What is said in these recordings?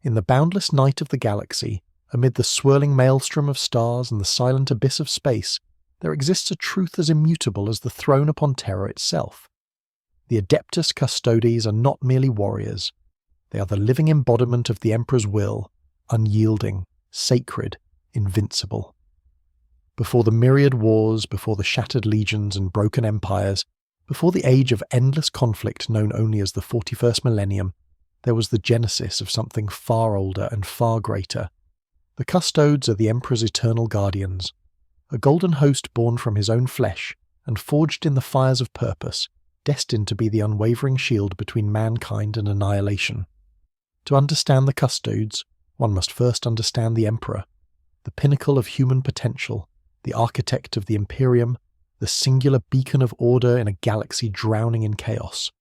In the boundless night of the galaxy, amid the swirling maelstrom of stars and the silent abyss of space, there exists a truth as immutable as the throne upon Terra itself. The Adeptus Custodes are not merely warriors. They are the living embodiment of the Emperor's will, unyielding, sacred, invincible. Before the myriad wars, before the shattered legions and broken empires, before the age of endless conflict known only as the 41st millennium, there was the genesis of something far older and far greater. The Custodes are the Emperor's eternal guardians, a golden host born from his own flesh and forged in the fires of purpose, destined to be the unwavering shield between mankind and annihilation. To understand the Custodes, one must first understand the Emperor, the pinnacle of human potential, the architect of the Imperium, the singular beacon of order in a galaxy drowning in chaos.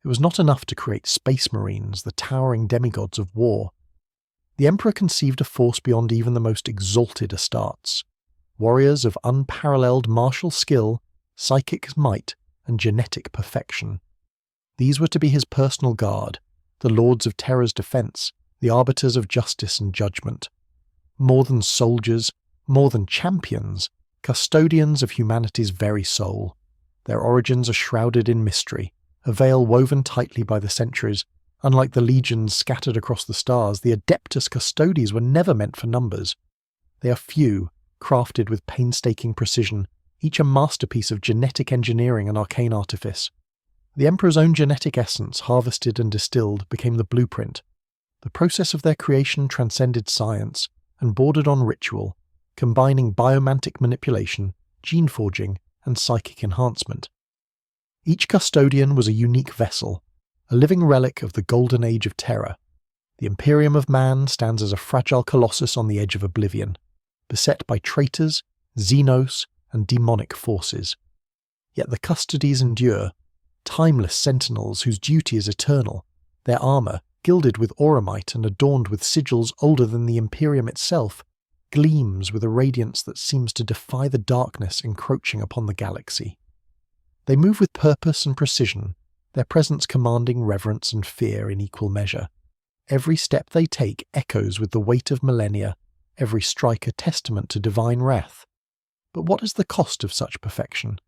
It was not enough to create space marines, the towering demigods of war. The Emperor conceived a force beyond even the most exalted Astartes, warriors of unparalleled martial skill, psychic might, and genetic perfection. These were to be his personal guard, the lords of Terra's defense, the arbiters of justice and judgment. More than soldiers, more than champions, custodians of humanity's very soul. Their origins are shrouded in mystery, a veil woven tightly by the centuries. Unlike the legions scattered across the stars, the Adeptus Custodes were never meant for numbers. They are few, crafted with painstaking precision, each a masterpiece of genetic engineering and arcane artifice. The Emperor's own genetic essence, harvested and distilled, became the blueprint. The process of their creation transcended science and bordered on ritual, combining biomantic manipulation, gene forging, and psychic enhancement. Each custodian was a unique vessel, a living relic of the golden age of Terra. The Imperium of Man stands as a fragile colossus on the edge of oblivion, beset by traitors, xenos, and demonic forces. Yet the Custodes endure, timeless sentinels whose duty is eternal, their armour, gilded with auramite and adorned with sigils older than the Imperium itself, gleams with a radiance that seems to defy the darkness encroaching upon the galaxy. They move with purpose and precision, their presence commanding reverence and fear in equal measure. Every step they take echoes with the weight of millennia, every strike a testament to divine wrath. But what is the cost of such perfection?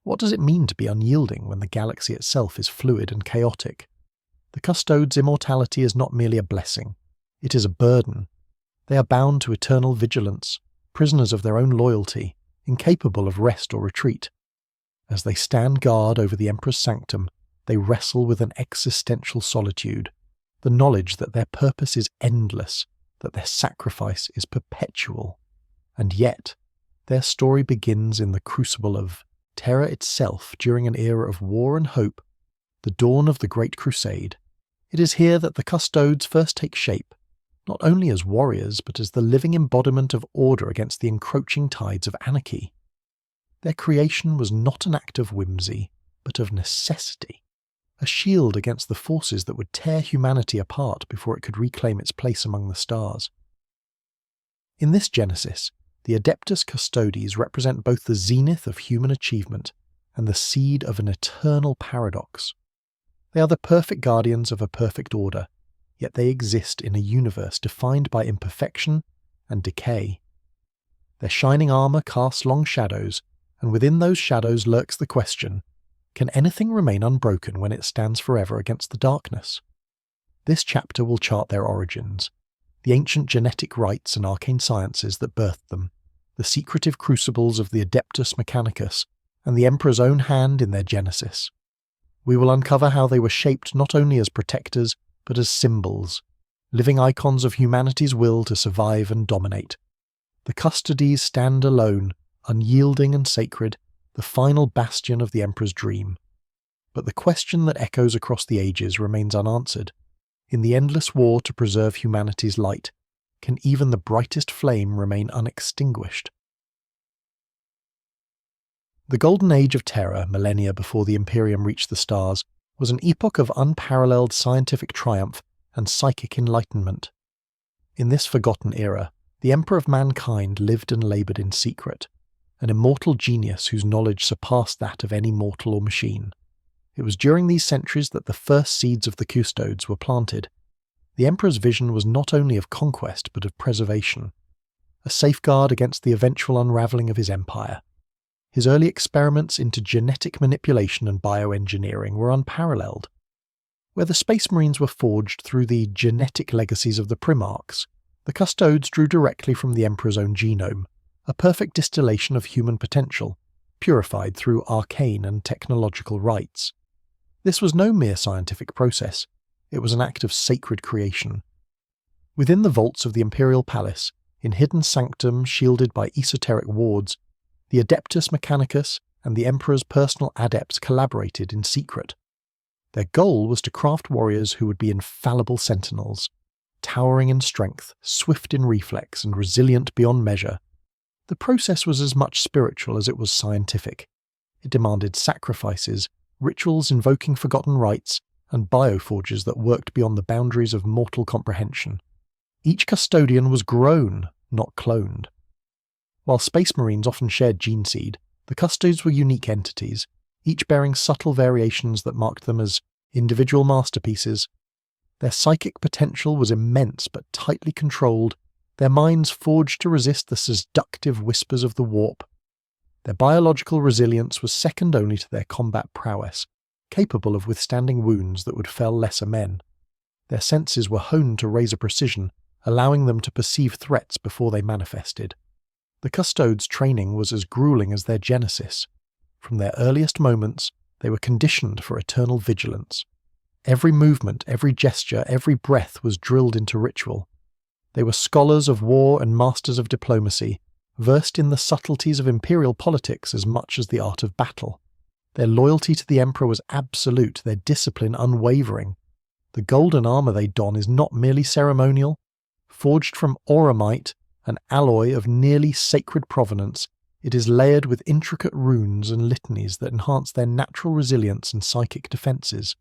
What does it mean to be unyielding when the galaxy itself is fluid and chaotic? The Custodes' immortality is not merely a blessing, it is a burden. They are bound to eternal vigilance, prisoners of their own loyalty, incapable of rest or retreat. As they stand guard over the Emperor's sanctum, they wrestle with an existential solitude, the knowledge that their purpose is endless, that their sacrifice is perpetual. And yet, their story begins in the crucible of Terra itself during an era of war and hope, the dawn of the Great Crusade. It is here that the Custodes first take shape, not only as warriors but as the living embodiment of order against the encroaching tides of anarchy. Their creation was not an act of whimsy, but of necessity, a shield against the forces that would tear humanity apart before it could reclaim its place among the stars. In this genesis, the Adeptus Custodes represent both the zenith of human achievement and the seed of an eternal paradox. They are the perfect guardians of a perfect order, yet they exist in a universe defined by imperfection and decay. Their shining armour casts long shadows, and within those shadows lurks the question, can anything remain unbroken when it stands forever against the darkness? This chapter will chart their origins, the ancient genetic rites and arcane sciences that birthed them, the secretive crucibles of the Adeptus Mechanicus, and the Emperor's own hand in their genesis. We will uncover how they were shaped not only as protectors, but as symbols, living icons of humanity's will to survive and dominate. The Custodes stand alone, unyielding and sacred, the final bastion of the Emperor's dream. But the question that echoes across the ages remains unanswered. In the endless war to preserve humanity's light, can even the brightest flame remain unextinguished? The Golden Age of Terra, millennia before the Imperium reached the stars, was an epoch of unparalleled scientific triumph and psychic enlightenment. In this forgotten era, the Emperor of mankind lived and laboured in secret, an immortal genius whose knowledge surpassed that of any mortal or machine. It was during these centuries that the first seeds of the Custodes were planted. the Emperor's vision was not only of conquest but of preservation, a safeguard against the eventual unravelling of his empire. His early experiments into genetic manipulation and bioengineering were unparalleled. Where the Space Marines were forged through the genetic legacies of the Primarchs, the Custodes drew directly from the Emperor's own genome, a perfect distillation of human potential, purified through arcane and technological rites. This was no mere scientific process, it was an act of sacred creation. Within the vaults of the Imperial Palace, in hidden sanctum shielded by esoteric wards, the Adeptus Mechanicus and the Emperor's personal adepts collaborated in secret. Their goal was to craft warriors who would be infallible sentinels, towering in strength, swift in reflex, and resilient beyond measure. The process was as much spiritual as it was scientific. It demanded sacrifices, rituals invoking forgotten rites, and bioforges that worked beyond the boundaries of mortal comprehension. Each custodian was grown, not cloned. While Space Marines often shared gene seed, the Custodes were unique entities, each bearing subtle variations that marked them as individual masterpieces. Their psychic potential was immense but tightly controlled, their minds forged to resist the seductive whispers of the warp. Their biological resilience was second only to their combat prowess, capable of withstanding wounds that would fell lesser men. Their senses were honed to razor precision, allowing them to perceive threats before they manifested. The Custodes' training was as grueling as their genesis. From their earliest moments, they were conditioned for eternal vigilance. Every movement, every gesture, every breath was drilled into ritual. They were scholars of war and masters of diplomacy, versed in the subtleties of imperial politics as much as the art of battle. Their loyalty to the Emperor was absolute, their discipline unwavering. The golden armour they don is not merely ceremonial. Forged from auramite, an alloy of nearly sacred provenance, it is layered with intricate runes and litanies that enhance their natural resilience and psychic defences.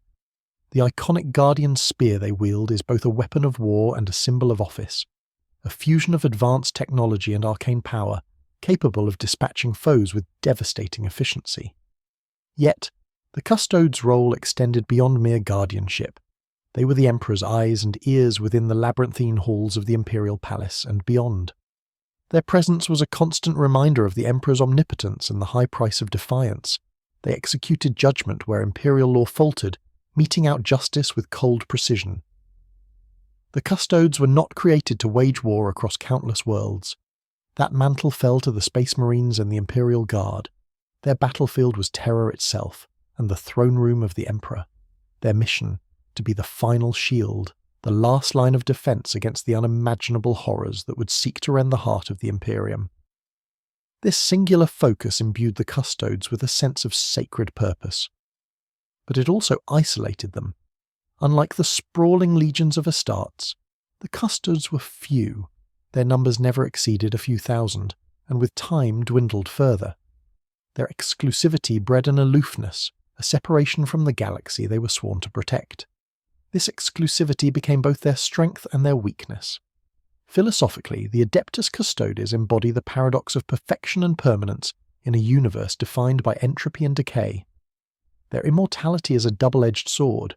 The iconic Guardian spear they wield is both a weapon of war and a symbol of office, a fusion of advanced technology and arcane power, capable of dispatching foes with devastating efficiency. Yet, the Custodes' role extended beyond mere guardianship. They were the Emperor's eyes and ears within the labyrinthine halls of the Imperial Palace and beyond. Their presence was a constant reminder of the Emperor's omnipotence and the high price of defiance. They executed judgment where imperial law faltered, meting out justice with cold precision. The Custodes were not created to wage war across countless worlds. That mantle fell to the Space Marines and the Imperial Guard. Their battlefield was terror itself, and the throne room of the Emperor. Their mission, to be the final shield, the last line of defence against the unimaginable horrors that would seek to rend the heart of the Imperium. This singular focus imbued the Custodes with a sense of sacred purpose. But it also isolated them. Unlike the sprawling legions of Astartes, the Custodes were few. Their numbers never exceeded a few thousand, and with time dwindled further. Their exclusivity bred an aloofness, a separation from the galaxy they were sworn to protect. This exclusivity became both their strength and their weakness. Philosophically, the Adeptus Custodes embody the paradox of perfection and permanence in a universe defined by entropy and decay. Their immortality is a double-edged sword.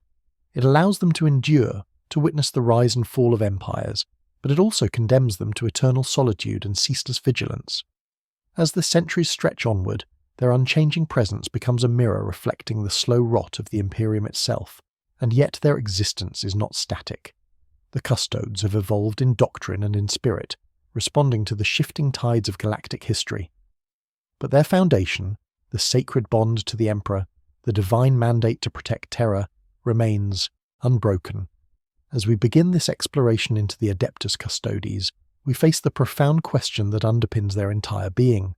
It allows them to endure, to witness the rise and fall of empires, but it also condemns them to eternal solitude and ceaseless vigilance. As the centuries stretch onward, their unchanging presence becomes a mirror reflecting the slow rot of the Imperium itself, and yet their existence is not static. The Custodes have evolved in doctrine and in spirit, responding to the shifting tides of galactic history. But their foundation, the sacred bond to the Emperor, the divine mandate to protect terror, remains unbroken. As we begin this exploration into the Adeptus Custodes, we face the profound question that underpins their entire being.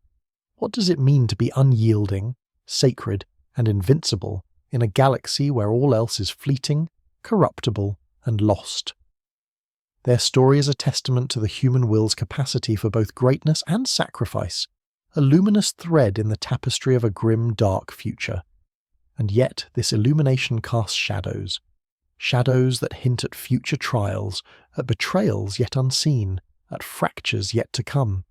What does it mean to be unyielding, sacred, and invincible in a galaxy where all else is fleeting, corruptible, and lost? Their story is a testament to the human will's capacity for both greatness and sacrifice, a luminous thread in the tapestry of a grim, dark future. And yet this illumination casts shadows. Shadows that hint at future trials, at betrayals yet unseen, at fractures yet to come.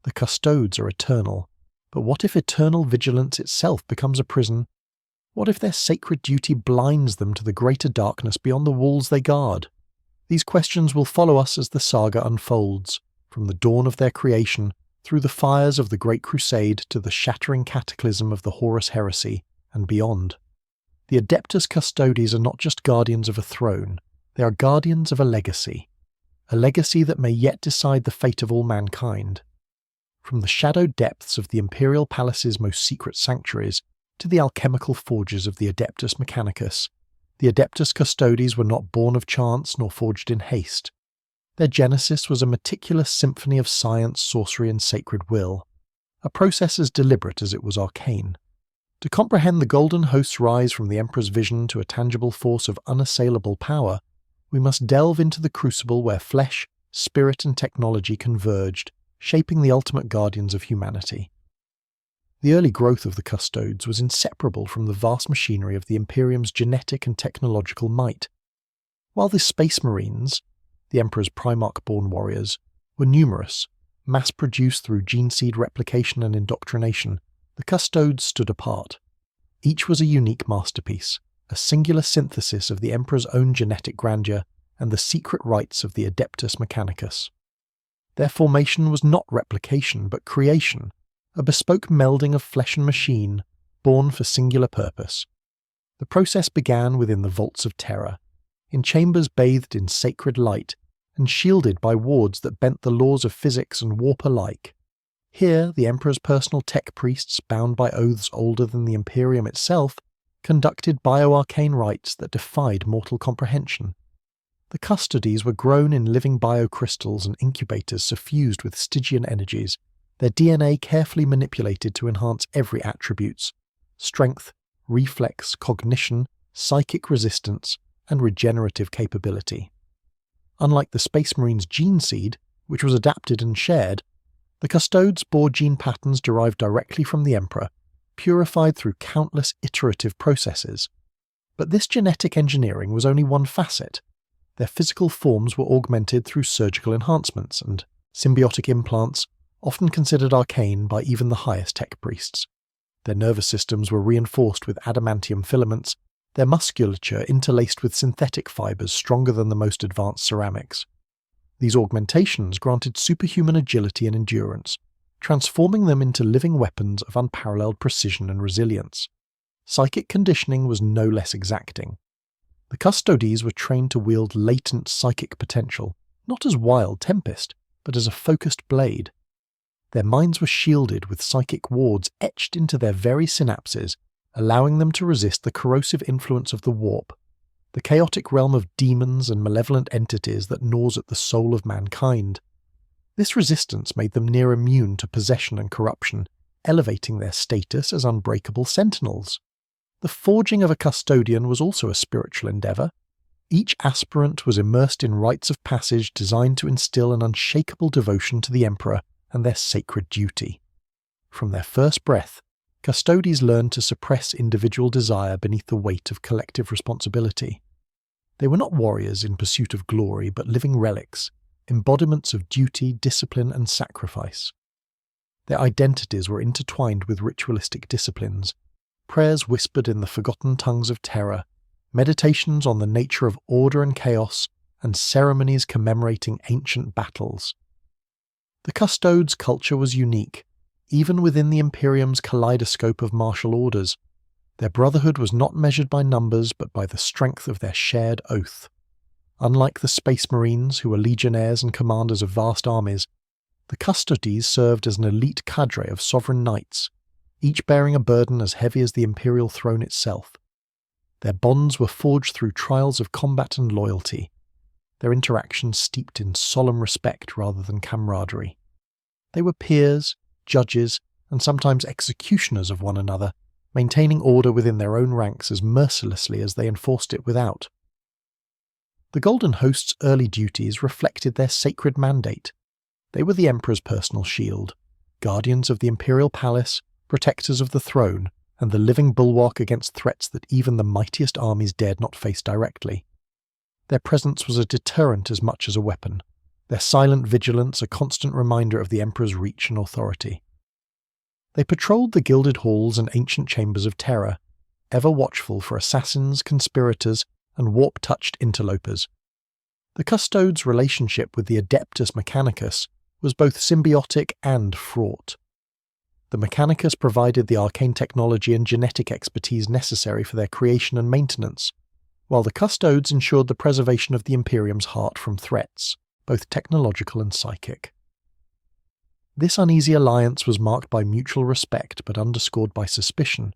The Custodes are eternal. But what if eternal vigilance itself becomes a prison? What if their sacred duty blinds them to the greater darkness beyond the walls they guard? These questions will follow us as the saga unfolds, from the dawn of their creation, through the fires of the Great Crusade to the shattering cataclysm of the Horus Heresy, and beyond. The Adeptus Custodes are not just guardians of a throne, they are guardians of a legacy that may yet decide the fate of all mankind. From the shadowed depths of the Imperial Palace's most secret sanctuaries to the alchemical forges of the Adeptus Mechanicus, the Adeptus Custodes were not born of chance nor forged in haste. Their genesis was a meticulous symphony of science, sorcery, and sacred will, a process as deliberate as it was arcane. To comprehend the Golden Host's rise from the Emperor's vision to a tangible force of unassailable power, we must delve into the crucible where flesh, spirit, and technology converged, shaping the ultimate guardians of humanity. The early growth of the Custodes was inseparable from the vast machinery of the Imperium's genetic and technological might. While the Space Marines, the Emperor's Primarch-born warriors, were numerous, mass-produced through gene seed replication and indoctrination, the Custodes stood apart. Each was a unique masterpiece, a singular synthesis of the Emperor's own genetic grandeur and the secret rites of the Adeptus Mechanicus. Their formation was not replication but creation, a bespoke melding of flesh and machine, born for singular purpose. The process began within the vaults of terror, in chambers bathed in sacred light and shielded by wards that bent the laws of physics and warp alike. Here, the Emperor's personal tech priests, bound by oaths older than the Imperium itself, conducted bioarcane rites that defied mortal comprehension. The Custodes were grown in living biocrystals and incubators suffused with Stygian energies, their DNA carefully manipulated to enhance every attributes: strength, reflex, cognition, psychic resistance, and regenerative capability. Unlike the Space Marines' gene seed, which was adapted and shared, the Custodes bore gene patterns derived directly from the Emperor, purified through countless iterative processes. But this genetic engineering was only one facet. Their physical forms were augmented through surgical enhancements and symbiotic implants, often considered arcane by even the highest tech priests. Their nervous systems were reinforced with adamantium filaments, their musculature interlaced with synthetic fibers stronger than the most advanced ceramics. These augmentations granted superhuman agility and endurance, transforming them into living weapons of unparalleled precision and resilience. Psychic conditioning was no less exacting. The Custodes were trained to wield latent psychic potential, not as wild tempest, but as a focused blade. Their minds were shielded with psychic wards etched into their very synapses, allowing them to resist the corrosive influence of the warp, the chaotic realm of demons and malevolent entities that gnaws at the soul of mankind. This resistance made them near immune to possession and corruption, elevating their status as unbreakable sentinels. The forging of a custodian was also a spiritual endeavour. Each aspirant was immersed in rites of passage designed to instill an unshakable devotion to the Emperor and their sacred duty. From their first breath, Custodes learned to suppress individual desire beneath the weight of collective responsibility. They were not warriors in pursuit of glory, but living relics, embodiments of duty, discipline, and sacrifice. Their identities were intertwined with ritualistic disciplines, prayers whispered in the forgotten tongues of terror, meditations on the nature of order and chaos, and ceremonies commemorating ancient battles. The Custodes' culture was unique, even within the Imperium's kaleidoscope of martial orders. Their brotherhood was not measured by numbers but by the strength of their shared oath. Unlike the Space Marines, who were legionnaires and commanders of vast armies, the Custodes served as an elite cadre of sovereign knights, each bearing a burden as heavy as the imperial throne itself. Their bonds were forged through trials of combat and loyalty, their interactions steeped in solemn respect rather than camaraderie. They were peers, judges, and sometimes executioners of one another, maintaining order within their own ranks as mercilessly as they enforced it without. The Golden Host's early duties reflected their sacred mandate. They were the Emperor's personal shield, guardians of the Imperial Palace, protectors of the throne, and the living bulwark against threats that even the mightiest armies dared not face directly. Their presence was a deterrent as much as a weapon, their silent vigilance a constant reminder of the Emperor's reach and authority. They patrolled the gilded halls and ancient chambers of terror, ever watchful for assassins, conspirators, and warp-touched interlopers. The Custodes' relationship with the Adeptus Mechanicus was both symbiotic and fraught. The Mechanicus provided the arcane technology and genetic expertise necessary for their creation and maintenance, while the Custodes ensured the preservation of the Imperium's heart from threats, both technological and psychic. This uneasy alliance was marked by mutual respect but underscored by suspicion.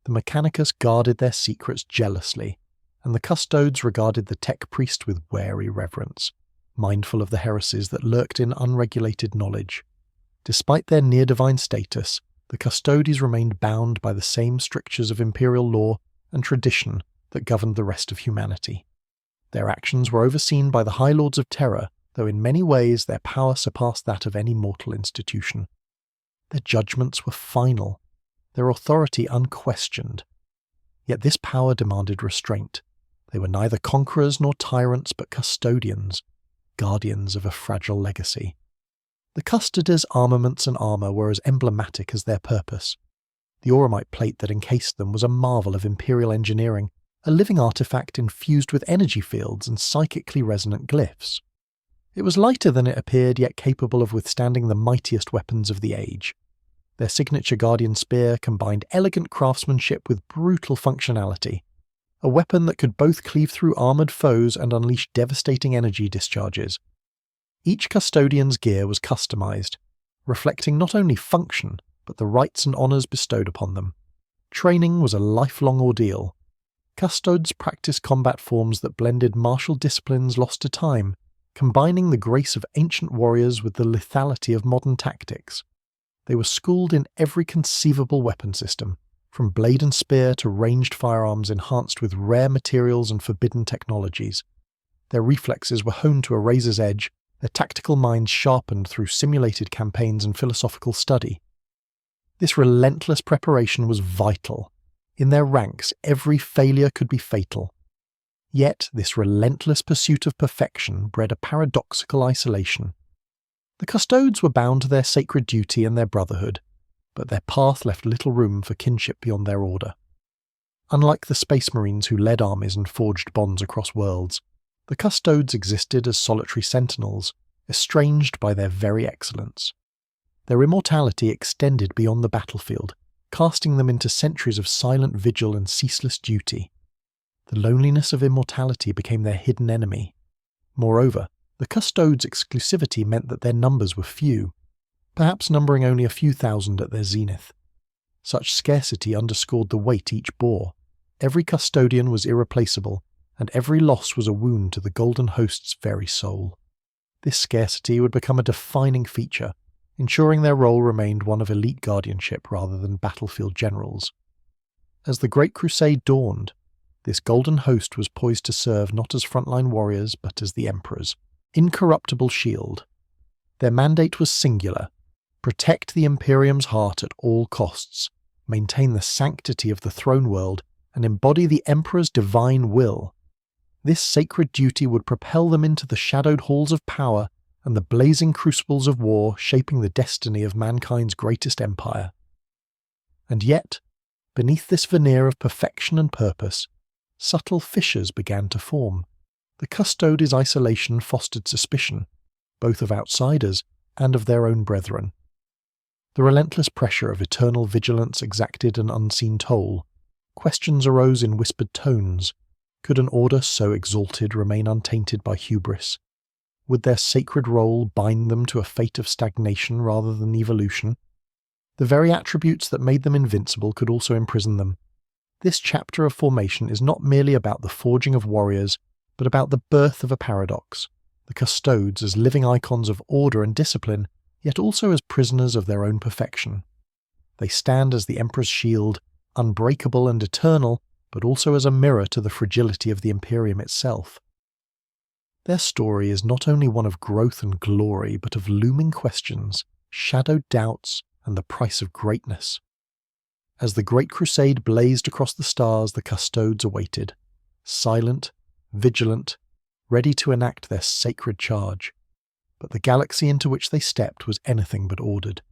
The Mechanicus guarded their secrets jealously, and the Custodes regarded the tech priest with wary reverence, mindful of the heresies that lurked in unregulated knowledge. Despite their near-divine status, the Custodes remained bound by the same strictures of imperial law and tradition that governed the rest of humanity. Their actions were overseen by the High Lords of Terror, though in many ways their power surpassed that of any mortal institution. Their judgments were final, their authority unquestioned. Yet this power demanded restraint. They were neither conquerors nor tyrants but custodians, guardians of a fragile legacy. The Custodes' armaments and armour were as emblematic as their purpose. The auramite plate that encased them was a marvel of imperial engineering, a living artifact infused with energy fields and psychically resonant glyphs. It was lighter than it appeared, yet capable of withstanding the mightiest weapons of the age. Their signature Guardian Spear combined elegant craftsmanship with brutal functionality, a weapon that could both cleave through armoured foes and unleash devastating energy discharges. Each custodian's gear was customised, reflecting not only function, but the rights and honours bestowed upon them. Training was a lifelong ordeal. Custodes practiced combat forms that blended martial disciplines lost to time, combining the grace of ancient warriors with the lethality of modern tactics. They were schooled in every conceivable weapon system, from blade and spear to ranged firearms enhanced with rare materials and forbidden technologies. Their reflexes were honed to a razor's edge, their tactical minds sharpened through simulated campaigns and philosophical study. This relentless preparation was vital. In their ranks, every failure could be fatal. Yet this relentless pursuit of perfection bred a paradoxical isolation. The Custodes were bound to their sacred duty and their brotherhood, but their path left little room for kinship beyond their order. Unlike the Space Marines who led armies and forged bonds across worlds, the Custodes existed as solitary sentinels, estranged by their very excellence. Their immortality extended beyond the battlefield, casting them into centuries of silent vigil and ceaseless duty. The loneliness of immortality became their hidden enemy. Moreover, the Custodes' exclusivity meant that their numbers were few, perhaps numbering only a few thousand at their zenith. Such scarcity underscored the weight each bore. Every custodian was irreplaceable, and every loss was a wound to the Golden Host's very soul. This scarcity would become a defining feature, ensuring their role remained one of elite guardianship rather than battlefield generals. As the Great Crusade dawned, this Golden Host was poised to serve not as frontline warriors but as the Emperor's incorruptible shield. Their mandate was singular: protect the Imperium's heart at all costs, maintain the sanctity of the throne world, and embody the Emperor's divine will. This sacred duty would propel them into the shadowed halls of power and the blazing crucibles of war, shaping the destiny of mankind's greatest empire. And yet, beneath this veneer of perfection and purpose, subtle fissures began to form. The Custodes' isolation fostered suspicion, both of outsiders and of their own brethren. The relentless pressure of eternal vigilance exacted an unseen toll. Questions arose in whispered tones. Could an order so exalted remain untainted by hubris? Would their sacred role bind them to a fate of stagnation rather than evolution? The very attributes that made them invincible could also imprison them. This chapter of formation is not merely about the forging of warriors, but about the birth of a paradox. The Custodes as living icons of order and discipline, yet also as prisoners of their own perfection. They stand as the Emperor's shield, unbreakable and eternal, but also as a mirror to the fragility of the Imperium itself. Their story is not only one of growth and glory, but of looming questions, shadowed doubts, and the price of greatness. As the Great Crusade blazed across the stars, the Custodes awaited, silent, vigilant, ready to enact their sacred charge. But the galaxy into which they stepped was anything but ordered.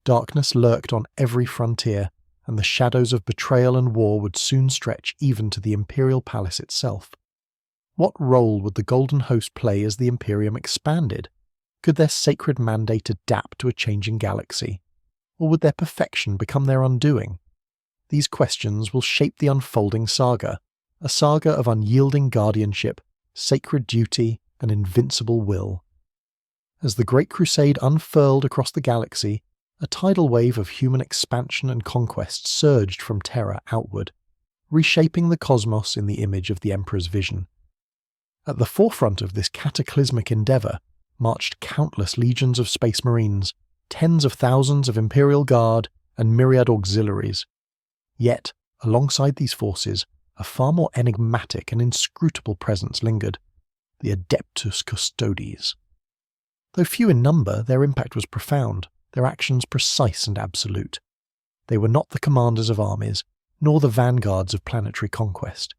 Darkness lurked on every frontier, and the shadows of betrayal and war would soon stretch even to the imperial palace itself. What role would the Golden Host play as the Imperium expanded? Could their sacred mandate adapt to a changing galaxy? Or would their perfection become their undoing? These questions will shape the unfolding saga, a saga of unyielding guardianship, sacred duty, and invincible will. As the Great Crusade unfurled across the galaxy, a tidal wave of human expansion and conquest surged from Terra outward, reshaping the cosmos in the image of the Emperor's vision. At the forefront of this cataclysmic endeavour marched countless legions of Space Marines, tens of thousands of Imperial Guard, and myriad auxiliaries. Yet, alongside these forces, a far more enigmatic and inscrutable presence lingered: the Adeptus Custodes. Though few in number, their impact was profound, their actions precise and absolute. They were not the commanders of armies, nor the vanguards of planetary conquest.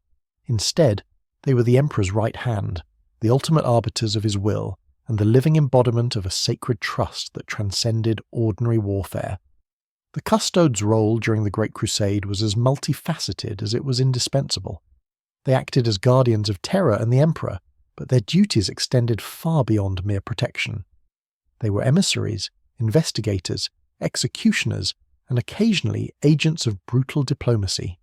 Instead, they were the Emperor's right hand, the ultimate arbiters of his will, and the living embodiment of a sacred trust that transcended ordinary warfare. The Custodes' role during the Great Crusade was as multifaceted as it was indispensable. They acted as guardians of Terra and the Emperor, but their duties extended far beyond mere protection. They were emissaries, investigators, executioners, and occasionally agents of brutal diplomacy.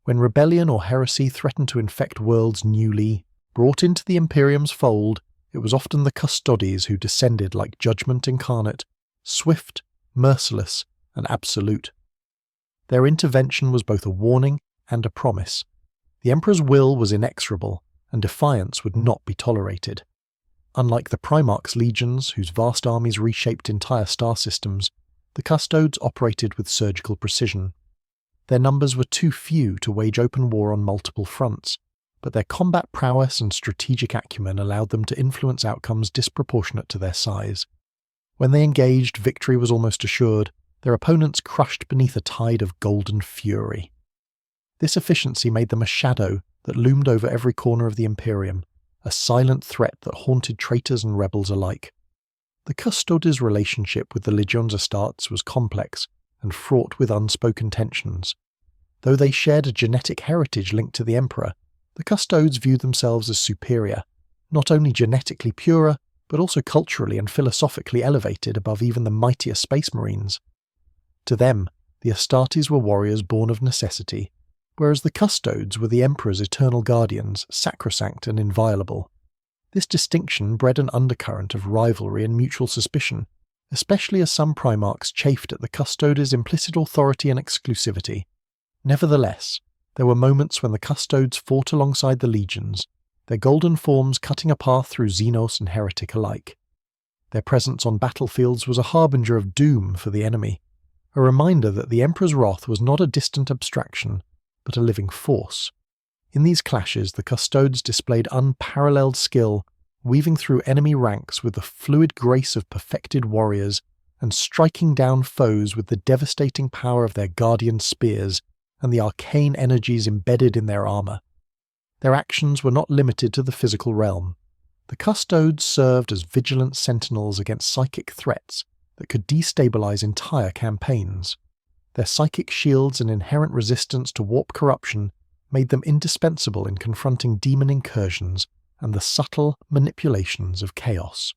When rebellion or heresy threatened to infect worlds newly brought into the Imperium's fold, it was often the Custodes who descended like judgment incarnate, swift, merciless, and absolute. Their intervention was both a warning and a promise. The Emperor's will was inexorable, and defiance would not be tolerated. Unlike the Primarch's legions, whose vast armies reshaped entire star systems, the Custodes operated with surgical precision. Their numbers were too few to wage open war on multiple fronts, but their combat prowess and strategic acumen allowed them to influence outcomes disproportionate to their size. When they engaged, victory was almost assured, their opponents crushed beneath a tide of golden fury. This efficiency made them a shadow that loomed over every corner of the Imperium, a silent threat that haunted traitors and rebels alike. The Custodes' relationship with the Legions Astartes was complex and fraught with unspoken tensions. Though they shared a genetic heritage linked to the Emperor, the Custodes viewed themselves as superior, not only genetically purer, but also culturally and philosophically elevated above even the mightier Space Marines. To them, the Astartes were warriors born of necessity, whereas the Custodes were the Emperor's eternal guardians, sacrosanct and inviolable. This distinction bred an undercurrent of rivalry and mutual suspicion, especially as some Primarchs chafed at the Custodes' implicit authority and exclusivity. Nevertheless, there were moments when the Custodes fought alongside the legions, their golden forms cutting a path through Xenos and heretic alike. Their presence on battlefields was a harbinger of doom for the enemy, a reminder that the Emperor's wrath was not a distant abstraction, but a living force. In these clashes, the Custodes displayed unparalleled skill, weaving through enemy ranks with the fluid grace of perfected warriors and striking down foes with the devastating power of their guardian spears and the arcane energies embedded in their armour. Their actions were not limited to the physical realm. The Custodes served as vigilant sentinels against psychic threats that could destabilize entire campaigns. Their psychic shields and inherent resistance to warp corruption made them indispensable in confronting demon incursions and the subtle manipulations of chaos.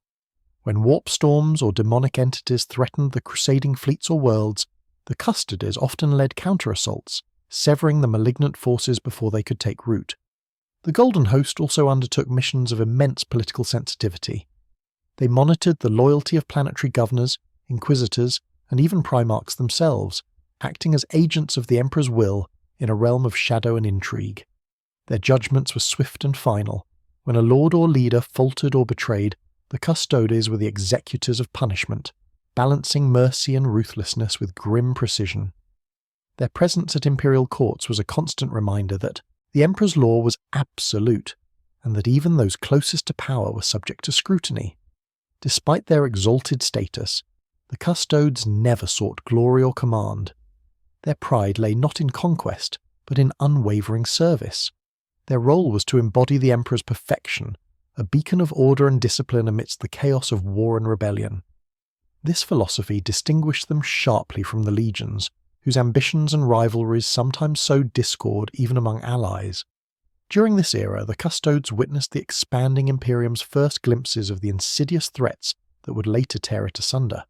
When warp storms or demonic entities threatened the crusading fleets or worlds, the Custodes often led counter-assaults, severing the malignant forces before they could take root. The Golden Host also undertook missions of immense political sensitivity. They monitored the loyalty of planetary governors, inquisitors, and even Primarchs themselves, acting as agents of the Emperor's will in a realm of shadow and intrigue. Their judgments were swift and final. When a lord or leader faltered or betrayed, the Custodes were the executors of punishment, balancing mercy and ruthlessness with grim precision. Their presence at imperial courts was a constant reminder that the Emperor's law was absolute, and that even those closest to power were subject to scrutiny. Despite their exalted status, the Custodes never sought glory or command. Their pride lay not in conquest, but in unwavering service. Their role was to embody the Emperor's perfection, a beacon of order and discipline amidst the chaos of war and rebellion. This philosophy distinguished them sharply from the legions, whose ambitions and rivalries sometimes sowed discord even among allies. During this era, the Custodes witnessed the expanding Imperium's first glimpses of the insidious threats that would later tear it asunder.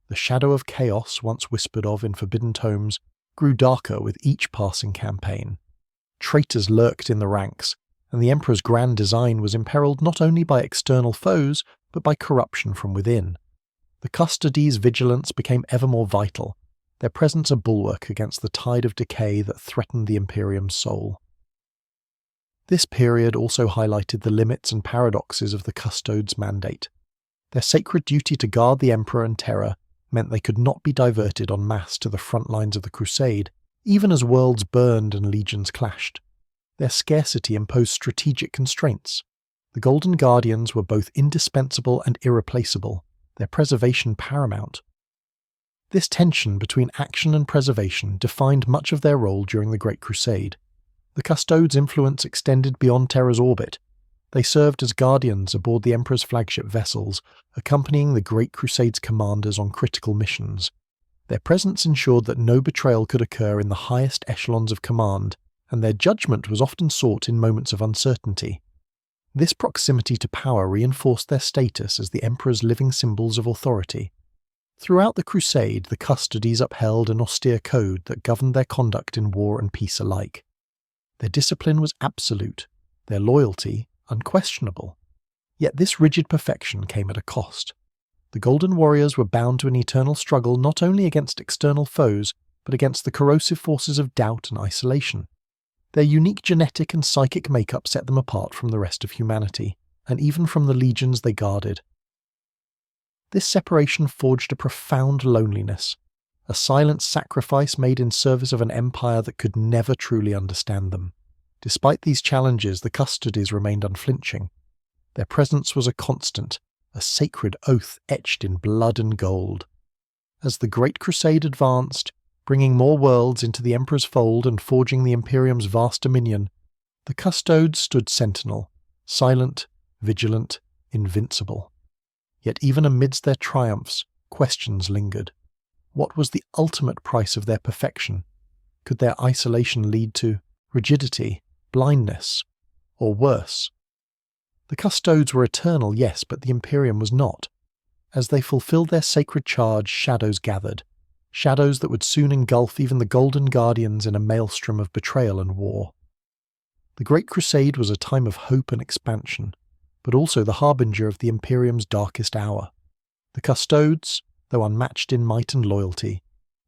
The shadow of chaos, once whispered of in forbidden tomes, grew darker with each passing campaign. Traitors lurked in the ranks, and the Emperor's grand design was imperiled not only by external foes, but by corruption from within. The Custodes' vigilance became ever more vital, their presence a bulwark against the tide of decay that threatened the Imperium's soul. This period also highlighted the limits and paradoxes of the Custodes' mandate. Their sacred duty to guard the Emperor and Terror meant they could not be diverted en masse to the front lines of the Crusade, even as worlds burned and legions clashed. Their scarcity imposed strategic constraints. The Golden Guardians were both indispensable and irreplaceable, their preservation paramount. This tension between action and preservation defined much of their role during the Great Crusade. The Custodes' influence extended beyond Terror's orbit. They served as guardians aboard the Emperor's flagship vessels, accompanying the Great Crusade's commanders on critical missions. Their presence ensured that no betrayal could occur in the highest echelons of command, and their judgment was often sought in moments of uncertainty. This proximity to power reinforced their status as the Emperor's living symbols of authority. Throughout the Crusade, the Custodes upheld an austere code that governed their conduct in war and peace alike. Their discipline was absolute, their loyalty unquestionable. Yet this rigid perfection came at a cost. The Golden Warriors were bound to an eternal struggle not only against external foes, but against the corrosive forces of doubt and isolation. Their unique genetic and psychic makeup set them apart from the rest of humanity, and even from the legions they guarded. This separation forged a profound loneliness, a silent sacrifice made in service of an empire that could never truly understand them. Despite these challenges, the Custodes remained unflinching. Their presence was a constant, a sacred oath etched in blood and gold. As the Great Crusade advanced, bringing more worlds into the Emperor's fold and forging the Imperium's vast dominion, the Custodes stood sentinel, silent, vigilant, invincible. Yet even amidst their triumphs, questions lingered. What was the ultimate price of their perfection? Could their isolation lead to rigidity, blindness, or worse? The Custodes were eternal, yes, but the Imperium was not. As they fulfilled their sacred charge, shadows gathered, shadows that would soon engulf even the Golden Guardians in a maelstrom of betrayal and war. The Great Crusade was a time of hope and expansion, but also the harbinger of the Imperium's darkest hour. The Custodes, though unmatched in might and loyalty,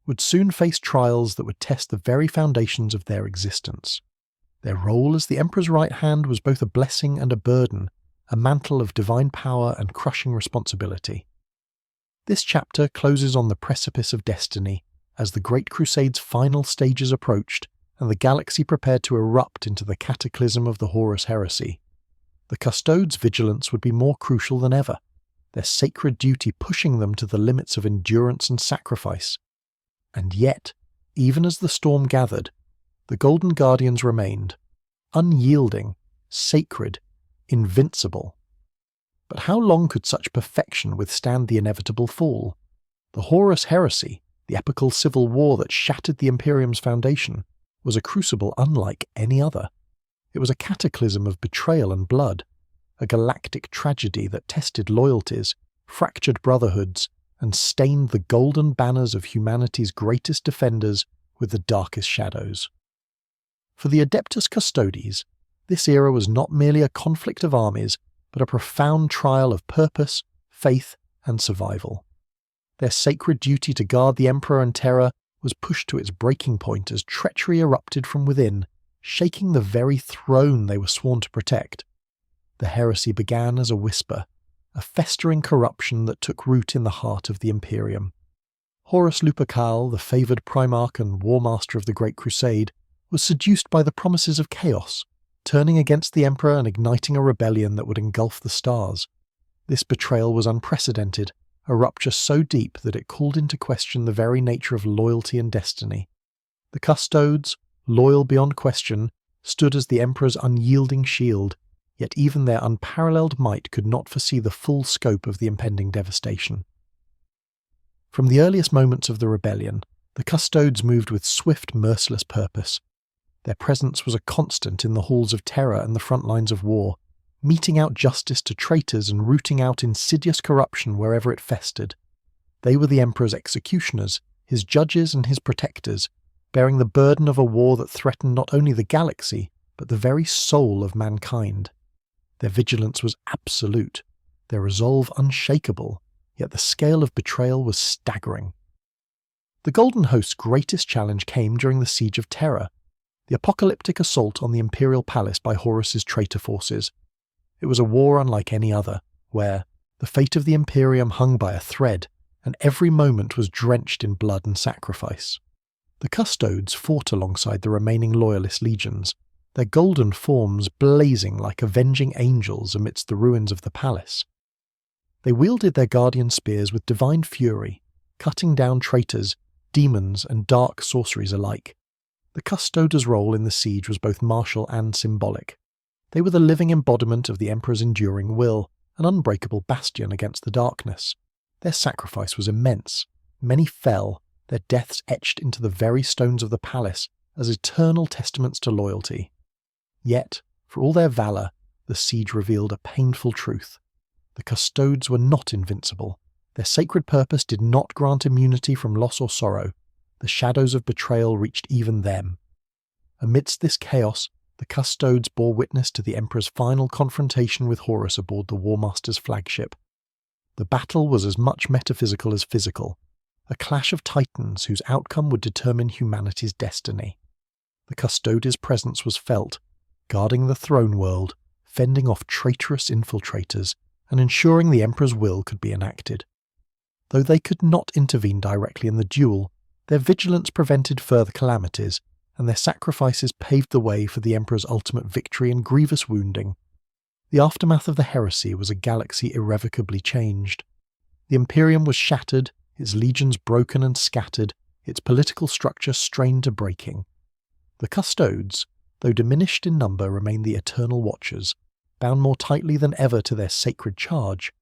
would soon face trials that would test the very foundations of their existence. Their role as the Emperor's right hand was both a blessing and a burden, a mantle of divine power and crushing responsibility. This chapter closes on the precipice of destiny, as the Great Crusade's final stages approached and the galaxy prepared to erupt into the cataclysm of the Horus heresy. The Custodes' vigilance would be more crucial than ever, their sacred duty pushing them to the limits of endurance and sacrifice. And yet, even as the storm gathered, the Golden Guardians remained, unyielding, sacred, invincible. But how long could such perfection withstand the inevitable fall? The Horus heresy, the epical civil war that shattered the Imperium's foundation, was a crucible unlike any other. It was a cataclysm of betrayal and blood, a galactic tragedy that tested loyalties, fractured brotherhoods, and stained the golden banners of humanity's greatest defenders with the darkest shadows. For the Adeptus Custodes, this era was not merely a conflict of armies, but a profound trial of purpose, faith, and survival. Their sacred duty to guard the Emperor and Terror was pushed to its breaking point as treachery erupted from within, shaking the very throne they were sworn to protect. The heresy began as a whisper, a festering corruption that took root in the heart of the Imperium. Horus Lupercal, the favoured Primarch and War Master of the Great Crusade, was seduced by the promises of chaos, turning against the Emperor and igniting a rebellion that would engulf the stars. This betrayal was unprecedented, a rupture so deep that it called into question the very nature of loyalty and destiny. The Custodes, loyal beyond question, stood as the Emperor's unyielding shield, yet even their unparalleled might could not foresee the full scope of the impending devastation. From the earliest moments of the rebellion, the Custodes moved with swift, merciless purpose. Their presence was a constant in the halls of terror and the front lines of war, meting out justice to traitors and rooting out insidious corruption wherever it festered. They were the Emperor's executioners, his judges and his protectors, bearing the burden of a war that threatened not only the galaxy, but the very soul of mankind. Their vigilance was absolute, their resolve unshakable, yet the scale of betrayal was staggering. The Golden Host's greatest challenge came during the Siege of Terror, the apocalyptic assault on the Imperial Palace by Horus's traitor forces. It was a war unlike any other, where the fate of the Imperium hung by a thread, and every moment was drenched in blood and sacrifice. The Custodes fought alongside the remaining Loyalist legions, their golden forms blazing like avenging angels amidst the ruins of the palace. They wielded their guardian spears with divine fury, cutting down traitors, demons, and dark sorceries alike. The Custodes' role in the siege was both martial and symbolic. They were the living embodiment of the Emperor's enduring will, an unbreakable bastion against the darkness. Their sacrifice was immense. Many fell, their deaths etched into the very stones of the palace as eternal testaments to loyalty. Yet, for all their valour, the siege revealed a painful truth. The Custodes were not invincible. Their sacred purpose did not grant immunity from loss or sorrow. The shadows of betrayal reached even them. Amidst this chaos, the Custodes bore witness to the Emperor's final confrontation with Horus aboard the War Master's flagship. The battle was as much metaphysical as physical, a clash of titans whose outcome would determine humanity's destiny. The Custodes' presence was felt, guarding the throne world, fending off traitorous infiltrators, and ensuring the Emperor's will could be enacted. Though they could not intervene directly in the duel, their vigilance prevented further calamities, and their sacrifices paved the way for the Emperor's ultimate victory and grievous wounding. The aftermath of the heresy was a galaxy irrevocably changed. The Imperium was shattered, its legions broken and scattered, its political structure strained to breaking. The Custodes, though diminished in number, remained the eternal watchers, bound more tightly than ever to their sacred charge.